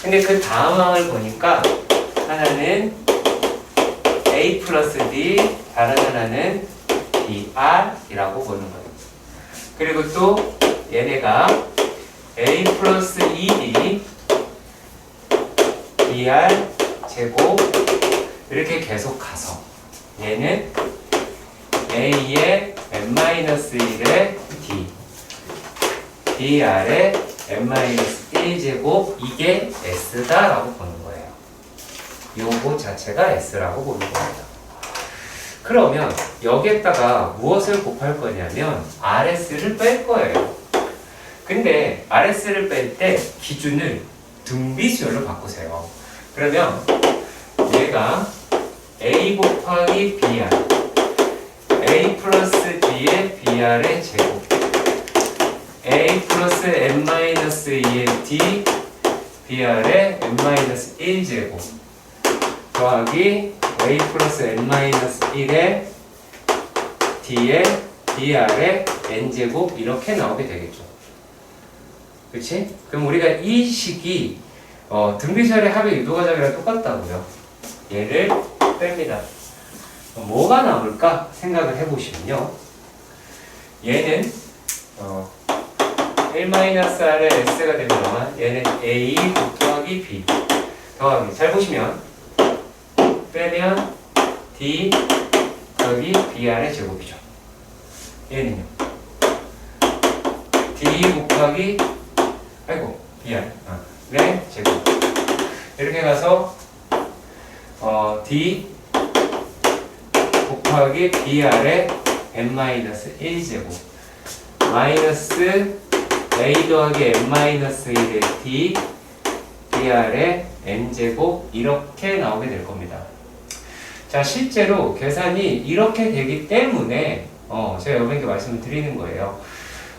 근데 그 다음 항을 보니까 하나는 A 플러스 D, 다른 하나는 BR이라고 보는 거예요. 그리고 또 얘네가 A 플러스 2D, BR 제곱 이렇게 계속 가서 얘는 A의 n-1의 D, BR의 n-1제곱 이게 S다라고 보는 거예요. 요거 자체가 S라고 보는 겁니다. 그러면 여기에다가 무엇을 곱할 거냐면 RS를 뺄 거예요. 근데 RS를 뺄 때 기준을 등비수열로 바꾸세요. 그러면 얘가 A 곱하기 BR, A 플러스 D의 BR의 제곱, A 플러스 n-2의 D, BR의 n-1제곱 더하기 A 플러스 n-1의 D의 BR의 n제곱 이렇게 나오게 되겠죠. 그렇지? 그럼 우리가 이 식이 등비수열의 합의 유도과정이랑 똑같다고요. 얘를 뺍니다. 뭐가 나올까 생각을 해보시면요. 얘는 1-R의 S가 되면 얘는 A 곱하기 B 더하기 잘 보시면 빼면 D 더하기 BR의 제곱이죠. 얘는요. D 곱하기 BR 네 제곱 이렇게 가서 D 곱하기 BR의 n-1제곱 마이너스 A 더하기 n-1의 D BR의 n제곱 이렇게 나오게 될 겁니다. 자, 실제로 계산이 이렇게 되기 때문에 제가 여러분께 말씀을 드리는 거예요.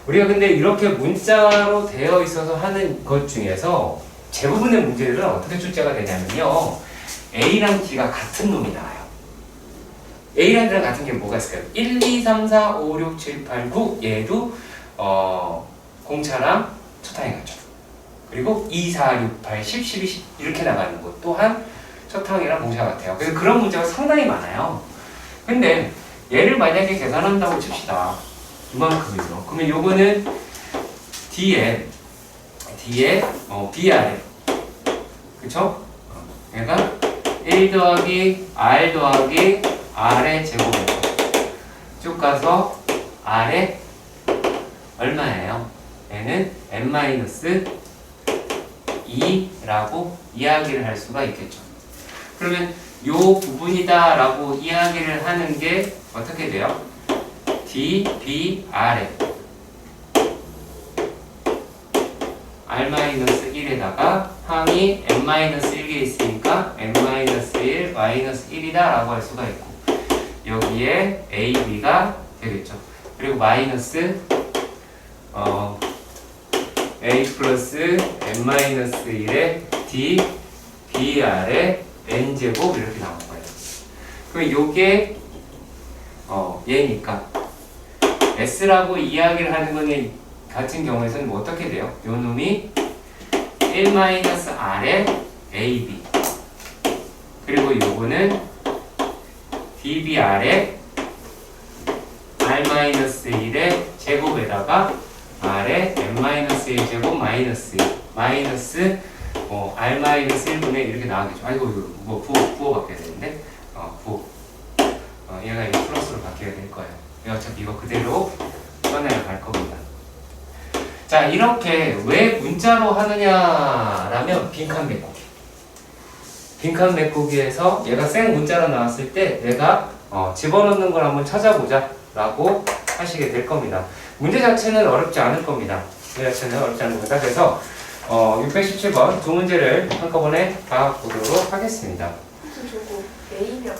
우리가 근데 이렇게 문자로 되어 있어서 하는 것 중에서 대부분의 문제들은 어떻게 출제가 되냐면요. A랑 D가 같은 놈이 나와요. A랑 D랑 같은 게 뭐가 있을까요? 1, 2, 3, 4, 5, 6, 7, 8, 9 얘도 공차랑 첫항이 같죠. 그리고 2, 4, 6, 8, 10, 12, 10 이렇게 나가는 것 또한 첫항이랑 공차 같아요. 그래서 그런 문제가 상당히 많아요. 근데 얘를 만약에 계산한다고 칩시다. 이만큼이죠. 그러면 요거는 D에 BR에 그쵸? 얘가 1 더하기 R 더하기 R의 제곱이죠. 쭉 가서 R에 얼마예요? 얘는 n-2라고 이야기를 할 수가 있겠죠. 그러면 요 부분이다 라고 이야기를 하는 게 어떻게 돼요? D, B, R에 R-1에다가 항이 n-1개 있으니까 n-1, -1이다 라고 할 수가 있고 여기에 A, B가 되겠죠. 그리고 마이너스 A 플러스 n-1의 D, BR의 n제곱 이렇게 나온 거예요. 그럼 요게 얘니까 S라고 이야기를 하는 거는 같은 경우에서는 뭐 어떻게 돼요? 요 놈이 1-R의 AB 그리고 요거는 DBR의 R-1의 제곱에다가 R의 n-1 제곱 마이너스 R-1분의 이렇게 나가겠죠. 아이고 이거 뭐 부호 바뀌어야 되는데 부호 얘가 이거 플러스로 바뀌어야 될 거예요. 어차피 이거 그대로 써내려갈 겁니다. 자, 이렇게 왜 문자로 하느냐라면 빈칸 메꾸기. 빈칸 메꾸기에서 얘가 생 문자로 나왔을 때 내가 집어넣는 걸 한번 찾아보자 라고 하시게 될 겁니다. 문제 자체는 어렵지 않을 겁니다. 문제 자체는 어렵지 않을 겁니다. 그래서 617번 두 문제를 한꺼번에 봐보도록 하겠습니다. 저거 A면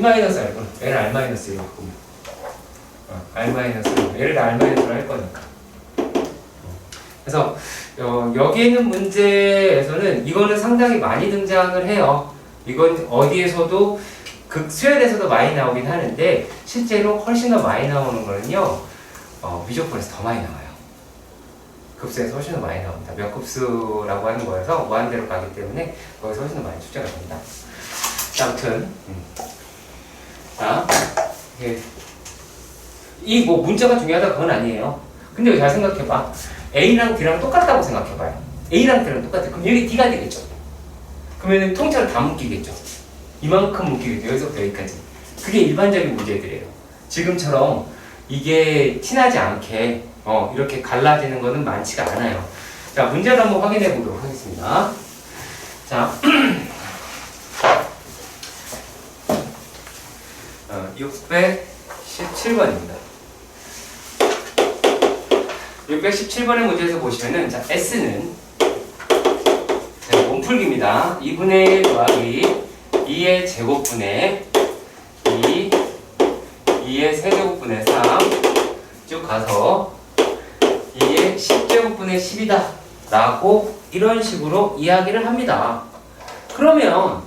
마이너스 E-R 알고 얘를 R-1로 바꾸면 R-L 얘를 R-로 할 거니까 그래서 여기 있는 문제에서는 이거는 상당히 많이 등장을 해요. 이건 어디에서도 수열에서도 많이 나오긴 하는데 실제로 훨씬 더 많이 나오는 거는요 미적분에서 더 많이 나와요. 급수에서 훨씬 더 많이 나옵니다. 몇 급수라고 하는 거여서 무한대로 가기 때문에 거기서 훨씬 더 많이 출제가 됩니다. 자, 아무튼 자, 이 뭐 문자가 중요하다 그건 아니에요. 근데 잘 생각해봐. A랑 D랑 똑같다고 생각해봐요. A랑 D랑 똑같아. 그럼 여기 D가 되겠죠. 그러면 통째로 다 묶이겠죠. 이만큼 묶이겠죠. 여기서부터 여기까지. 그게 일반적인 문제들이에요. 지금처럼 이게 티나지 않게 이렇게 갈라지는 거는 많지가 않아요. 자, 문제를 한번 확인해 보도록 하겠습니다. 자, 617번입니다. 617번의 문제에서 보시면은, 자, S는, 자, 몸풀기입니다. 2분의 1 더하기 2의 제곱분의 2, 2의 세제곱분의 3, 쭉 가서 2의 10제곱분의 10이다. 라고 이런 식으로 이야기를 합니다. 그러면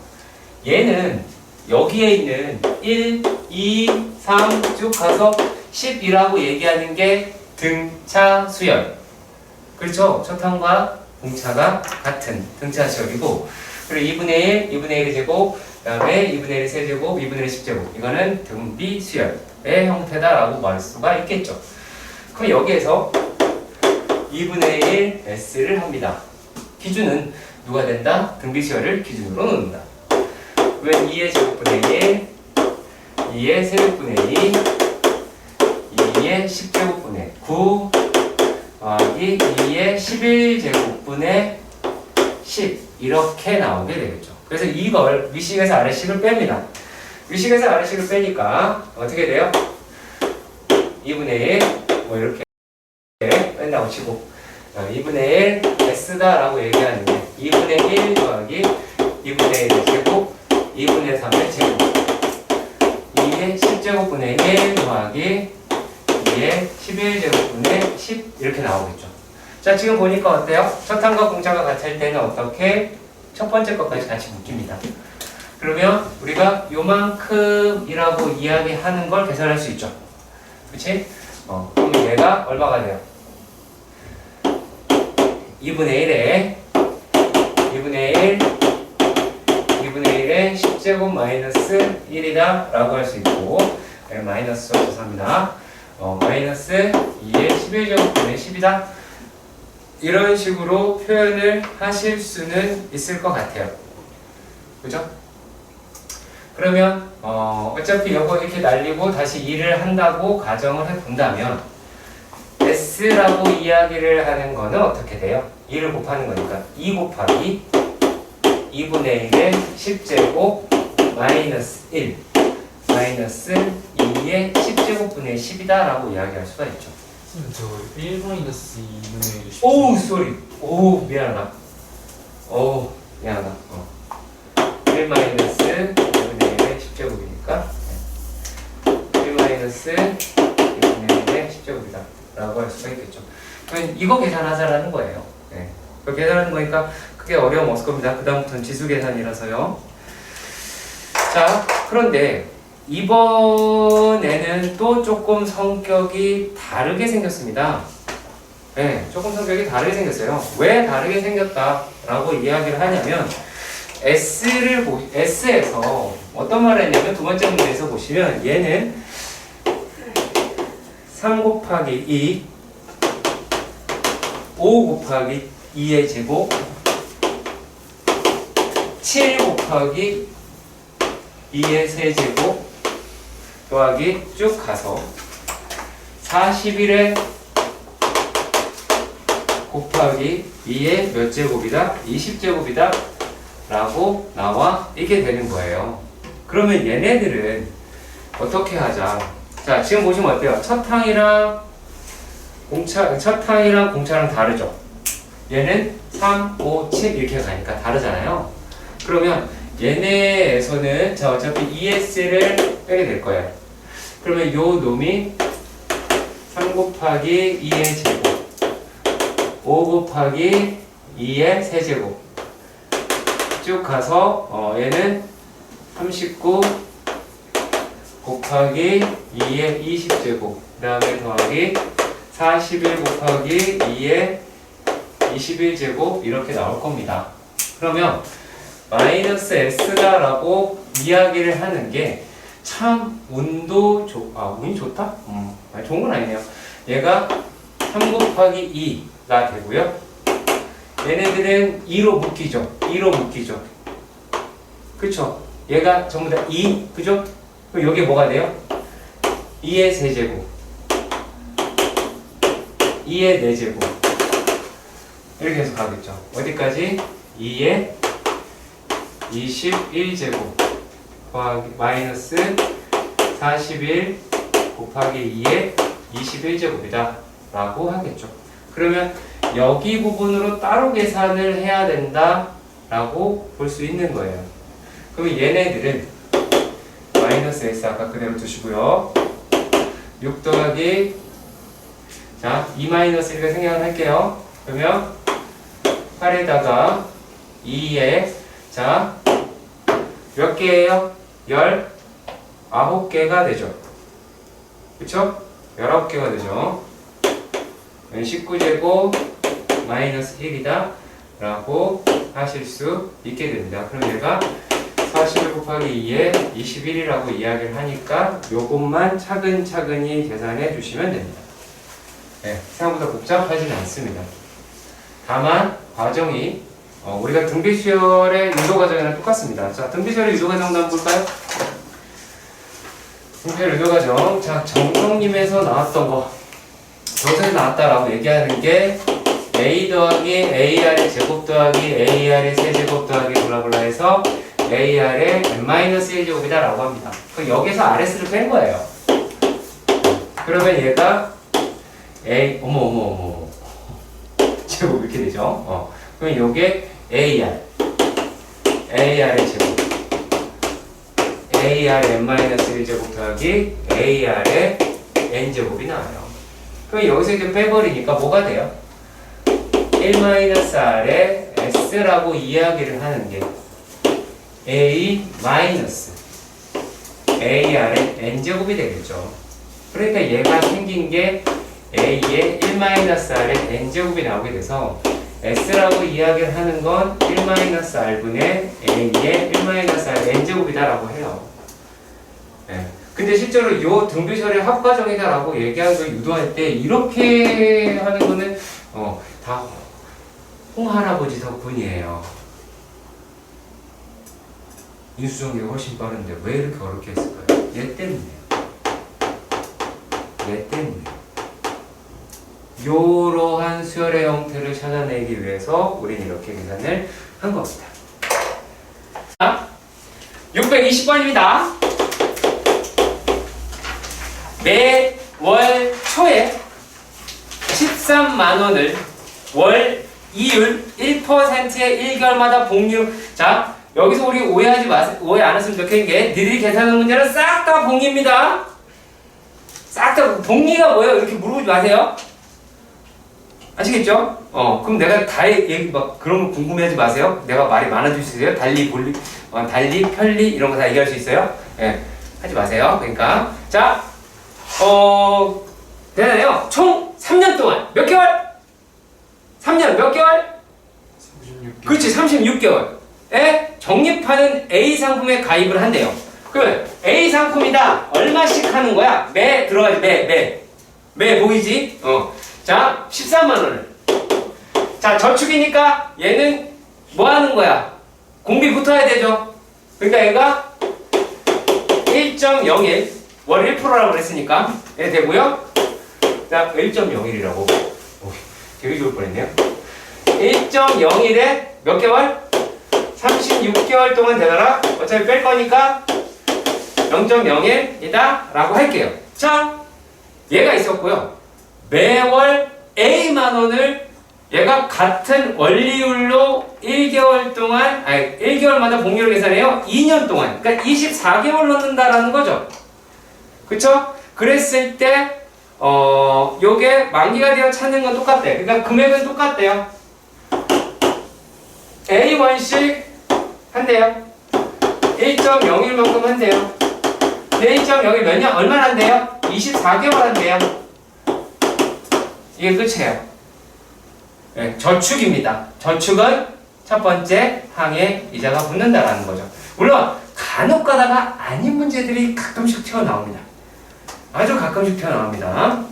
얘는 여기에 있는 1, 2, 3 쭉 가서 10이라고 얘기하는 게 등차 수열. 그렇죠? 첫항과 공차가 같은 등차 수열이고, 그리고 2분의 1, 2분의 1의 제곱, 그 다음에 2분의 1의 세제곱, 2분의 1의 10제곱. 이거는 등비 수열의 형태다라고 말할 수가 있겠죠. 그럼 여기에서 2분의 1 S를 합니다. 기준은 누가 된다? 등비 수열을 기준으로 놓는다. 왜 2의 제곱분의 1, 2의 세제곱분의 2, 2의 10제곱분의 9 더하기 2의 11제곱분의 10 이렇게 나오게 되겠죠. 그래서 이걸 위식에서 아래식을 뺍니다. 위식에서 아래식을 빼니까 어떻게 돼요? 2분의 1 뭐 이렇게 뺀다고 치고 2분의 1 S다라고 얘기하는 게 2분의 1 더하기 2분의 1의 제곱 2분의 3의 제곱 2의 10제곱분의 1 더하기 2의 11제곱분의 10 이렇게 나오겠죠. 자, 지금 보니까 어때요? 첫항과 공차가 같을 때는 어떻게? 첫 번째 것까지 같이 묶입니다. 그러면 우리가 요만큼이라고 이야기하는 걸 계산할 수 있죠. 그치? 그러면 얘가 얼마가 돼요? 2분의 1에 2분의 1에 10제곱 마이너스 1이다 라고 할 수 있고, 마이너스 죄송합니다. 마이너스 2의 11제곱분의 10이다 이런 식으로 표현을 하실 수는 있을 것 같아요. 그죠? 그러면 어차피 이거 이렇게 날리고 다시 일을 한다고 가정을 해본다면 S라고 이야기를 하는 거는 어떻게 돼요? 2를 곱하는 거니까 2 곱하기 2분의 1의 10제곱 마이너스 1 마이너스 2의 10제곱분의 10이다 라고 이야기할 수가 있죠. 선생님 저 1 마이너스 2분의 1 오우 쏘리. 오우 미안하다. 오우 미안하다. 1 마이너스 2분의 1의 10제곱이니까 1 마이너스 2분의 1의 10제곱이다 라고 할 수가 있겠죠. 그러면 이거 계산하자라는 거예요. 네. 그거 계산하는 거니까 크게 어려움 없을 겁니다. 그 다음부터는 지수 계산이라서요. 자, 그런데 이번에는 또 조금 성격이 다르게 생겼습니다. 네, 조금 성격이 다르게 생겼어요. 왜 다르게 생겼다라고 이야기를 하냐면 S에서 어떤 말을 했냐면 두 번째 문제에서 보시면 얘는 3 곱하기 2 5 곱하기 2의 제곱 7 곱하기 2의 세제곱 더하기 쭉 가서 41의 곱하기 2의 몇 제곱이다? 20제곱이다 라고 나와 있게 되는 거예요. 그러면 얘네들은 어떻게 하자? 자, 지금 보시면 어때요? 첫항이랑 공차랑 다르죠? 얘는 3, 5, 7 이렇게 가니까 다르잖아요. 그러면 얘네에서는 자 어차피 ES를 빼게 될 거예요. 그러면 요 놈이 3 곱하기 2의 제곱 5 곱하기 2의 세제곱 쭉 가서 얘는 39 곱하기 2의 20제곱 그 다음에 더하기 41 곱하기 2의 21제곱 이렇게 나올 겁니다. 그러면 마이너스 S다라고 이야기를 하는 게 참 운이 좋다? 아니, 좋은 건 아니네요. 얘가 3 곱하기 2가 되고요. 얘네들은 2로 묶이죠. 2로 묶이죠. 그쵸? 얘가 전부 다 2, 그죠? 그럼 여기 뭐가 돼요? 2의 세제곱 2의 4제곱 이렇게 해서 가겠죠. 어디까지? 2의 21제곱 더하기 마이너스 41 곱하기 2의 21제곱이다 라고 하겠죠. 그러면 여기 부분으로 따로 계산을 해야 된다 라고 볼 수 있는 거예요. 그럼 얘네들은 마이너스 x 아까 그대로 두시고요. 6 더하기 자 2 마이너스 1을 생각을 할게요. 그러면 8에다가 2에 자 몇 개예요? 19개가 되죠. 그쵸? 19개가 되죠. 19제곱 마이너스 1이다 라고 하실 수 있게 됩니다. 그럼 얘가 41 곱하기 2에 21이라고 이야기를 하니까 요것만 차근차근히 계산해 주시면 됩니다. 네, 생각보다 복잡하지는 않습니다. 다만 과정이 우리가 등비수열의 유도 과정이랑 똑같습니다. 자, 등비수열의 유도 과정 한번 볼까요? 등비수열 유도 과정. 자, 정성님에서 나왔던 거. 저기서 나왔다라고 얘기하는 게 a 더하기 ar의 제곱 더하기 ar의 세제곱 더하기 블라블라 해서 ar의 n-1제곱이다 라고 합니다. 그럼 여기서 rs를 뺀 거예요. 그러면 얘가 a 어머 제곱 이렇게 되죠. 그럼 요게 ar의 제곱 ar의 n-1제곱 더하기 ar의 n제곱이 나와요. 그럼 여기서 이제 빼버리니까 뭐가 돼요? 1-r의 s라고 이야기를 하는 게 a 마이너스 ar의 n제곱이 되겠죠. 그러니까 얘가 생긴 게 a의 1-r의 n제곱이 나오게 돼서 s라고 이야기를 하는 건 1-r분의 a의 1-r n제곱이다 라고 해요. 네. 근데 실제로 이 등비설의 합과정이다 라고 얘기하는 걸 유도할 때 이렇게 하는 거는 다 홍할아버지 덕분이에요. 인수정리가 훨씬 빠른데 왜 이렇게 어렵게 했을까요? 얘 때문이에요. 얘 때문에. 요러한 수열의 형태를 찾아내기 위해서 우리는 이렇게 계산을 한 겁니다. 자, 620번입니다. 매월 초에 13만 원을 월 이율 1%의 1개월마다 복리. 자, 여기서 우리 오해 안 했으면 좋겠는 게 니들이 계산하는 문제는 싹 다 복리입니다. 싹 다 복리가 뭐예요? 이렇게 물어보지 마세요. 아시겠죠? 그럼 내가 다 얘기 막 그런 거 궁금해하지 마세요. 내가 말이 많아질 수 있어요. 달리, 편리 이런 거 다 얘기할 수 있어요. 예, 하지 마세요. 그러니까 자, 대단해요. 총 3년 동안 몇 개월? 3년 몇 개월? 36개월. 그렇지, 36개월에 적립하는 A 상품에 가입을 한대요. 그러면 A 상품이다. 얼마씩 하는 거야? 매 들어가지. 매 보이지? 자, 13만 원을. 자, 저축이니까 얘는 뭐 하는 거야? 공비 붙어야 되죠. 그러니까 얘가 1.01 월 1%라고 그랬으니까 얘 되고요. 자, 1.01이라고. 되게 좋을 뻔했네요. 1.01에 몇 개월? 36개월 동안 되더라. 어차피 뺄 거니까 0.01이다 라고 할게요. 자, 얘가 있었고요. 매월 A만 원을 얘가 같은 원리율로 1개월 동안, 1개월마다 복리를 계산해요. 2년 동안. 그러니까 24개월 넣는다라는 거죠. 그쵸? 그랬을 때 요게 만기가 되어 찾는 건 똑같대. 그러니까 금액은 똑같대요. A1씩 한대요. 1.01만큼 한대요. 1.01 몇 년? 얼마나 한대요? 24개월 한대요. 이게 끝이에요. 네, 저축입니다. 저축은 첫 번째 항에 이자가 붙는다라는 거죠. 물론 간혹 가다가 아닌 문제들이 가끔씩 튀어나옵니다. 아주 가끔씩 튀어나옵니다.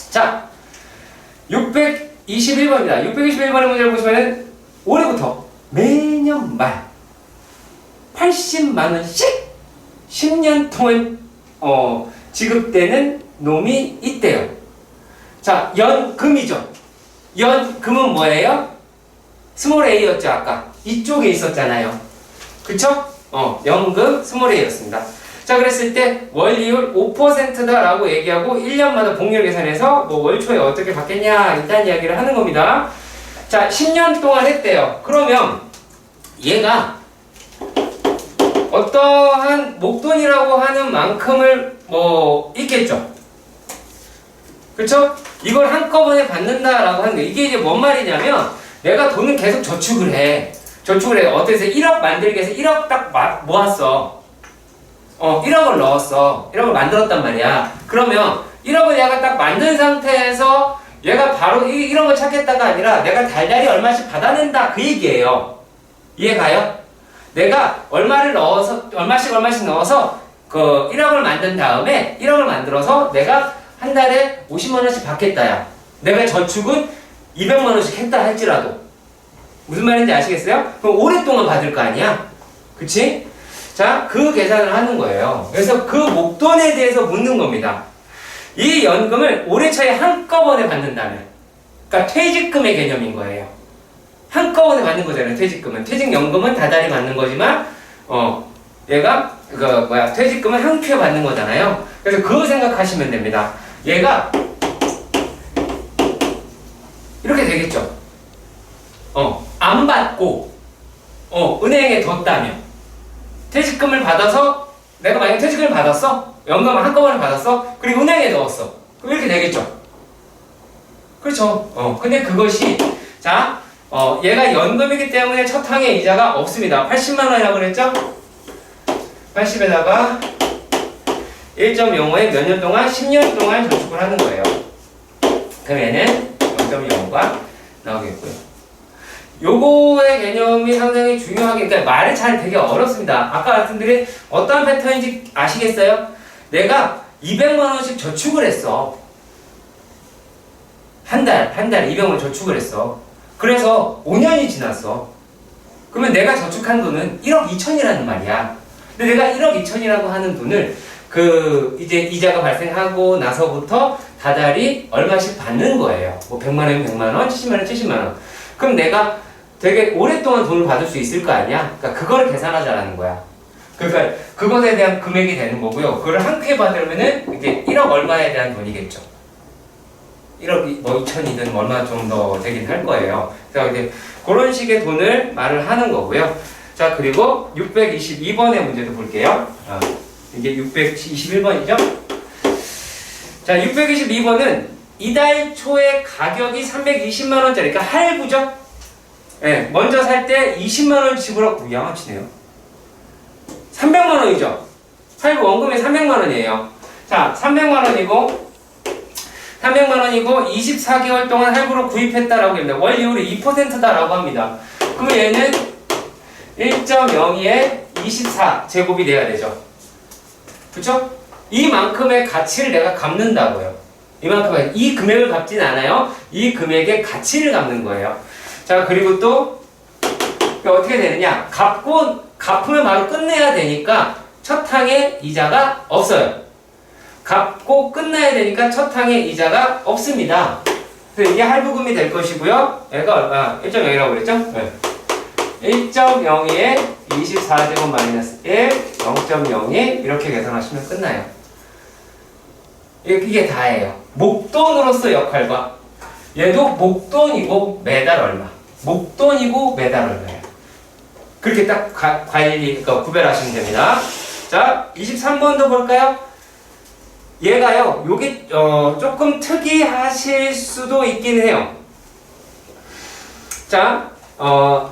자, 621번입니다. 621번의 문제를 보시면은 올해부터 매년 말 80만 원씩 10년 동안 지급되는 놈이 있대요. 자, 연금이죠. 연금은 뭐예요? 스몰 a였죠, 아까. 이쪽에 있었잖아요. 그쵸? 연금 스몰 a였습니다. 자, 그랬을 때 월이율 5%다라고 얘기하고 1년마다 복리율 계산해서 뭐 월초에 어떻게 받겠냐 일단 이야기를 하는 겁니다. 자, 10년 동안 했대요. 그러면 얘가 어떠한 목돈이라고 하는 만큼을 뭐 있겠죠. 그쵸? 이걸 한꺼번에 받는다라고 하는 거. 이게 이제 뭔 말이냐면 내가 돈을 계속 저축을 해. 어떻게 해서 1억 만들기 위해서 1억 딱 모았어. 1억을 넣었어. 1억을 만들었단 말이야. 그러면 1억을 내가 딱 만든 상태에서 얘가 바로 1억을 찾겠다가 아니라 내가 달달이 얼마씩 받아낸다 그 얘기예요. 이해가요? 내가 얼마씩 넣어서 그 1억을 만든 다음에 1억을 만들어서 내가 한 달에 50만 원씩 받겠다야. 내가 저축은 200만 원씩 했다 할지라도. 무슨 말인지 아시겠어요? 그럼 오랫동안 받을 거 아니야? 그치? 자, 그 계산을 하는 거예요. 그래서 그 목돈에 대해서 묻는 겁니다. 이 연금을 올해 초에 한꺼번에 받는다면, 그러니까 퇴직금의 개념인 거예요. 한꺼번에 받는 거잖아요, 퇴직금은. 퇴직연금은 다달이 받는 거지만, 얘가, 퇴직금은 한 큐에 받는 거잖아요. 그래서 그거 생각하시면 됩니다. 얘가, 이렇게 되겠죠. 안 받고, 은행에 뒀다면, 퇴직금을 받아서, 내가 만약에 퇴직금을 받았어? 연금을 한꺼번에 받았어? 그리고 은행에 넣었어. 그럼 이렇게 되겠죠. 그렇죠. 근데 그것이, 자, 얘가 연금이기 때문에 첫 항에 이자가 없습니다. 80만 원이라고 그랬죠? 80에다가 1.05에 몇 년 동안? 10년 동안 저축을 하는 거예요. 그럼 얘는 0.05가 나오겠고요. 요거의 개념이 상당히 중요하게, 그러니까 말이 잘 되게 어렵습니다. 아까 말씀드린 어떤 패턴인지 아시겠어요? 내가 200만 원씩 저축을 했어. 한 달에 200만 원 저축을 했어. 그래서 5년이 지났어. 그러면 내가 저축한 돈은 1억 2천이라는 말이야. 근데 내가 1억 2천이라고 하는 돈을 이제 이자가 발생하고 나서부터 다달이 얼마씩 받는 거예요. 뭐 100만 원, 100만 원, 70만 원, 70만 원. 그럼 내가 되게 오랫동안 돈을 받을 수 있을 거 아니야? 그러니까 그거를 계산하자라는 거야. 그러니까 그것에 대한 금액이 되는 거고요. 그걸 한 큐에 받으면은 이제 1억 얼마에 대한 돈이겠죠. 1억 뭐 2천이든 얼마 좀 더 되긴 할 거예요. 그래서 이제 그런 식의 돈을 말을 하는 거고요. 자, 그리고 622번의 문제도 볼게요. 이게 621번이죠? 자, 622번은 이달 초에 가격이 320만 원짜리, 그러니까 할부죠? 예, 먼저 살 때 20만 원 지불하고, 양아치네요. 300만 원이죠? 할부 원금이 300만 원이에요. 자, 300만 원이고 24개월 동안 할부로 구입했다라고 합니다. 월이율이 2%다라고 합니다. 그러면 얘는 1.02에 24 제곱이 돼야 되죠. 그쵸? 이만큼의 가치를 내가 갚는다고요. 이 금액을 갚진 않아요. 이 금액의 가치를 갚는 거예요. 자, 그리고 또 어떻게 되느냐? 갚으면 바로 끝내야 되니까 첫 항에 이자가 없어요. 갚고 끝나야 되니까 첫 항에 이자가 없습니다. 그래서 이게 할부금이 될 것이고요. 얘가 얼마? 1.0이라고 그랬죠? 네. 1.02에 24제곱 마이너스 1, 0.02 이렇게 계산하시면 끝나요. 이게 다예요. 목돈으로서 역할과 얘도 목돈이고 매달 얼마. 목돈이고 매달 얼마예요. 그렇게 딱 구별하시면 됩니다. 자, 23번도 볼까요? 얘가요, 요게 조금 특이하실 수도 있긴 해요. 자,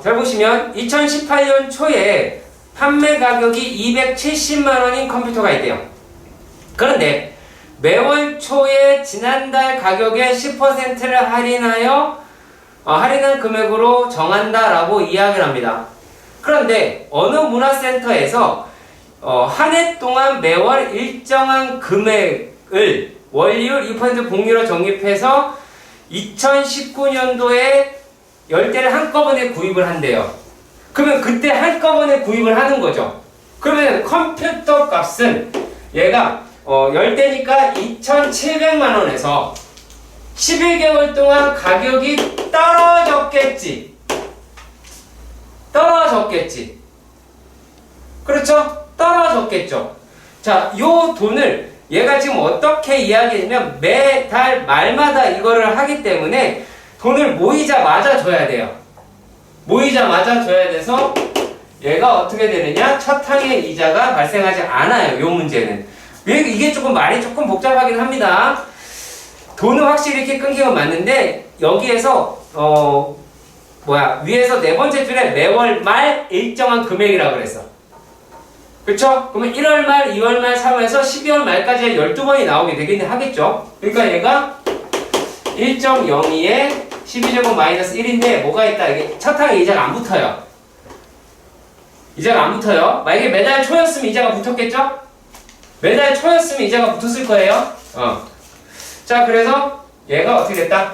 잘 보시면 2018년 초에 판매 가격이 270만 원인 컴퓨터가 있대요. 그런데 매월 초에 지난달 가격의 10%를 할인하여 할인한 금액으로 정한다라고 이야기를 합니다. 그런데 어느 문화센터에서 한 해 동안 매월 일정한 금액을 원리율 2% 복리로 적립해서 2019년도에 10대를 한꺼번에 구입을 한대요. 그러면 그때 한꺼번에 구입을 하는 거죠. 그러면 컴퓨터 값은 얘가 10대니까 2,700만 원에서 11개월 동안 가격이 떨어졌겠지. 그렇죠? 떨어졌겠죠. 자, 요 돈을 얘가 지금 어떻게 이야기하냐면 매달 말마다 이거를 하기 때문에 돈을 모이자마자 줘야 돼요. 모이자마자 줘야 돼서 얘가 어떻게 되느냐? 첫 항의 이자가 발생하지 않아요. 요 문제는. 이게 조금 말이 조금 복잡하긴 합니다. 돈은 확실히 이렇게 끊기면 맞는데 여기에서 위에서 네 번째 줄에 매월 말 일정한 금액이라고 그랬어. 그쵸? 그러면 1월 말, 2월 말, 3월에서 12월 말까지 12번이 나오게 되긴 하겠죠. 그러니까 얘가 1.02에 12제곱 마이너스 1인데 뭐가 있다? 이게 첫 항에 이자가 안 붙어요. 이자가 안 붙어요. 만약에 매달 초였으면 이자가 붙었겠죠? 매달 초였으면 이자가 붙었을 거예요. 자, 그래서 얘가 어떻게 됐다?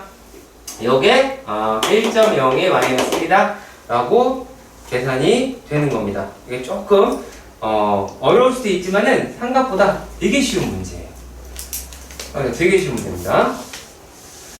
요게 1.02 마이너스 1이다 라고 계산이 되는 겁니다. 이게 조금 어려울 수도 있지만은 생각보다 되게 쉬운 문제예요. 되게 쉬운 문제입니다.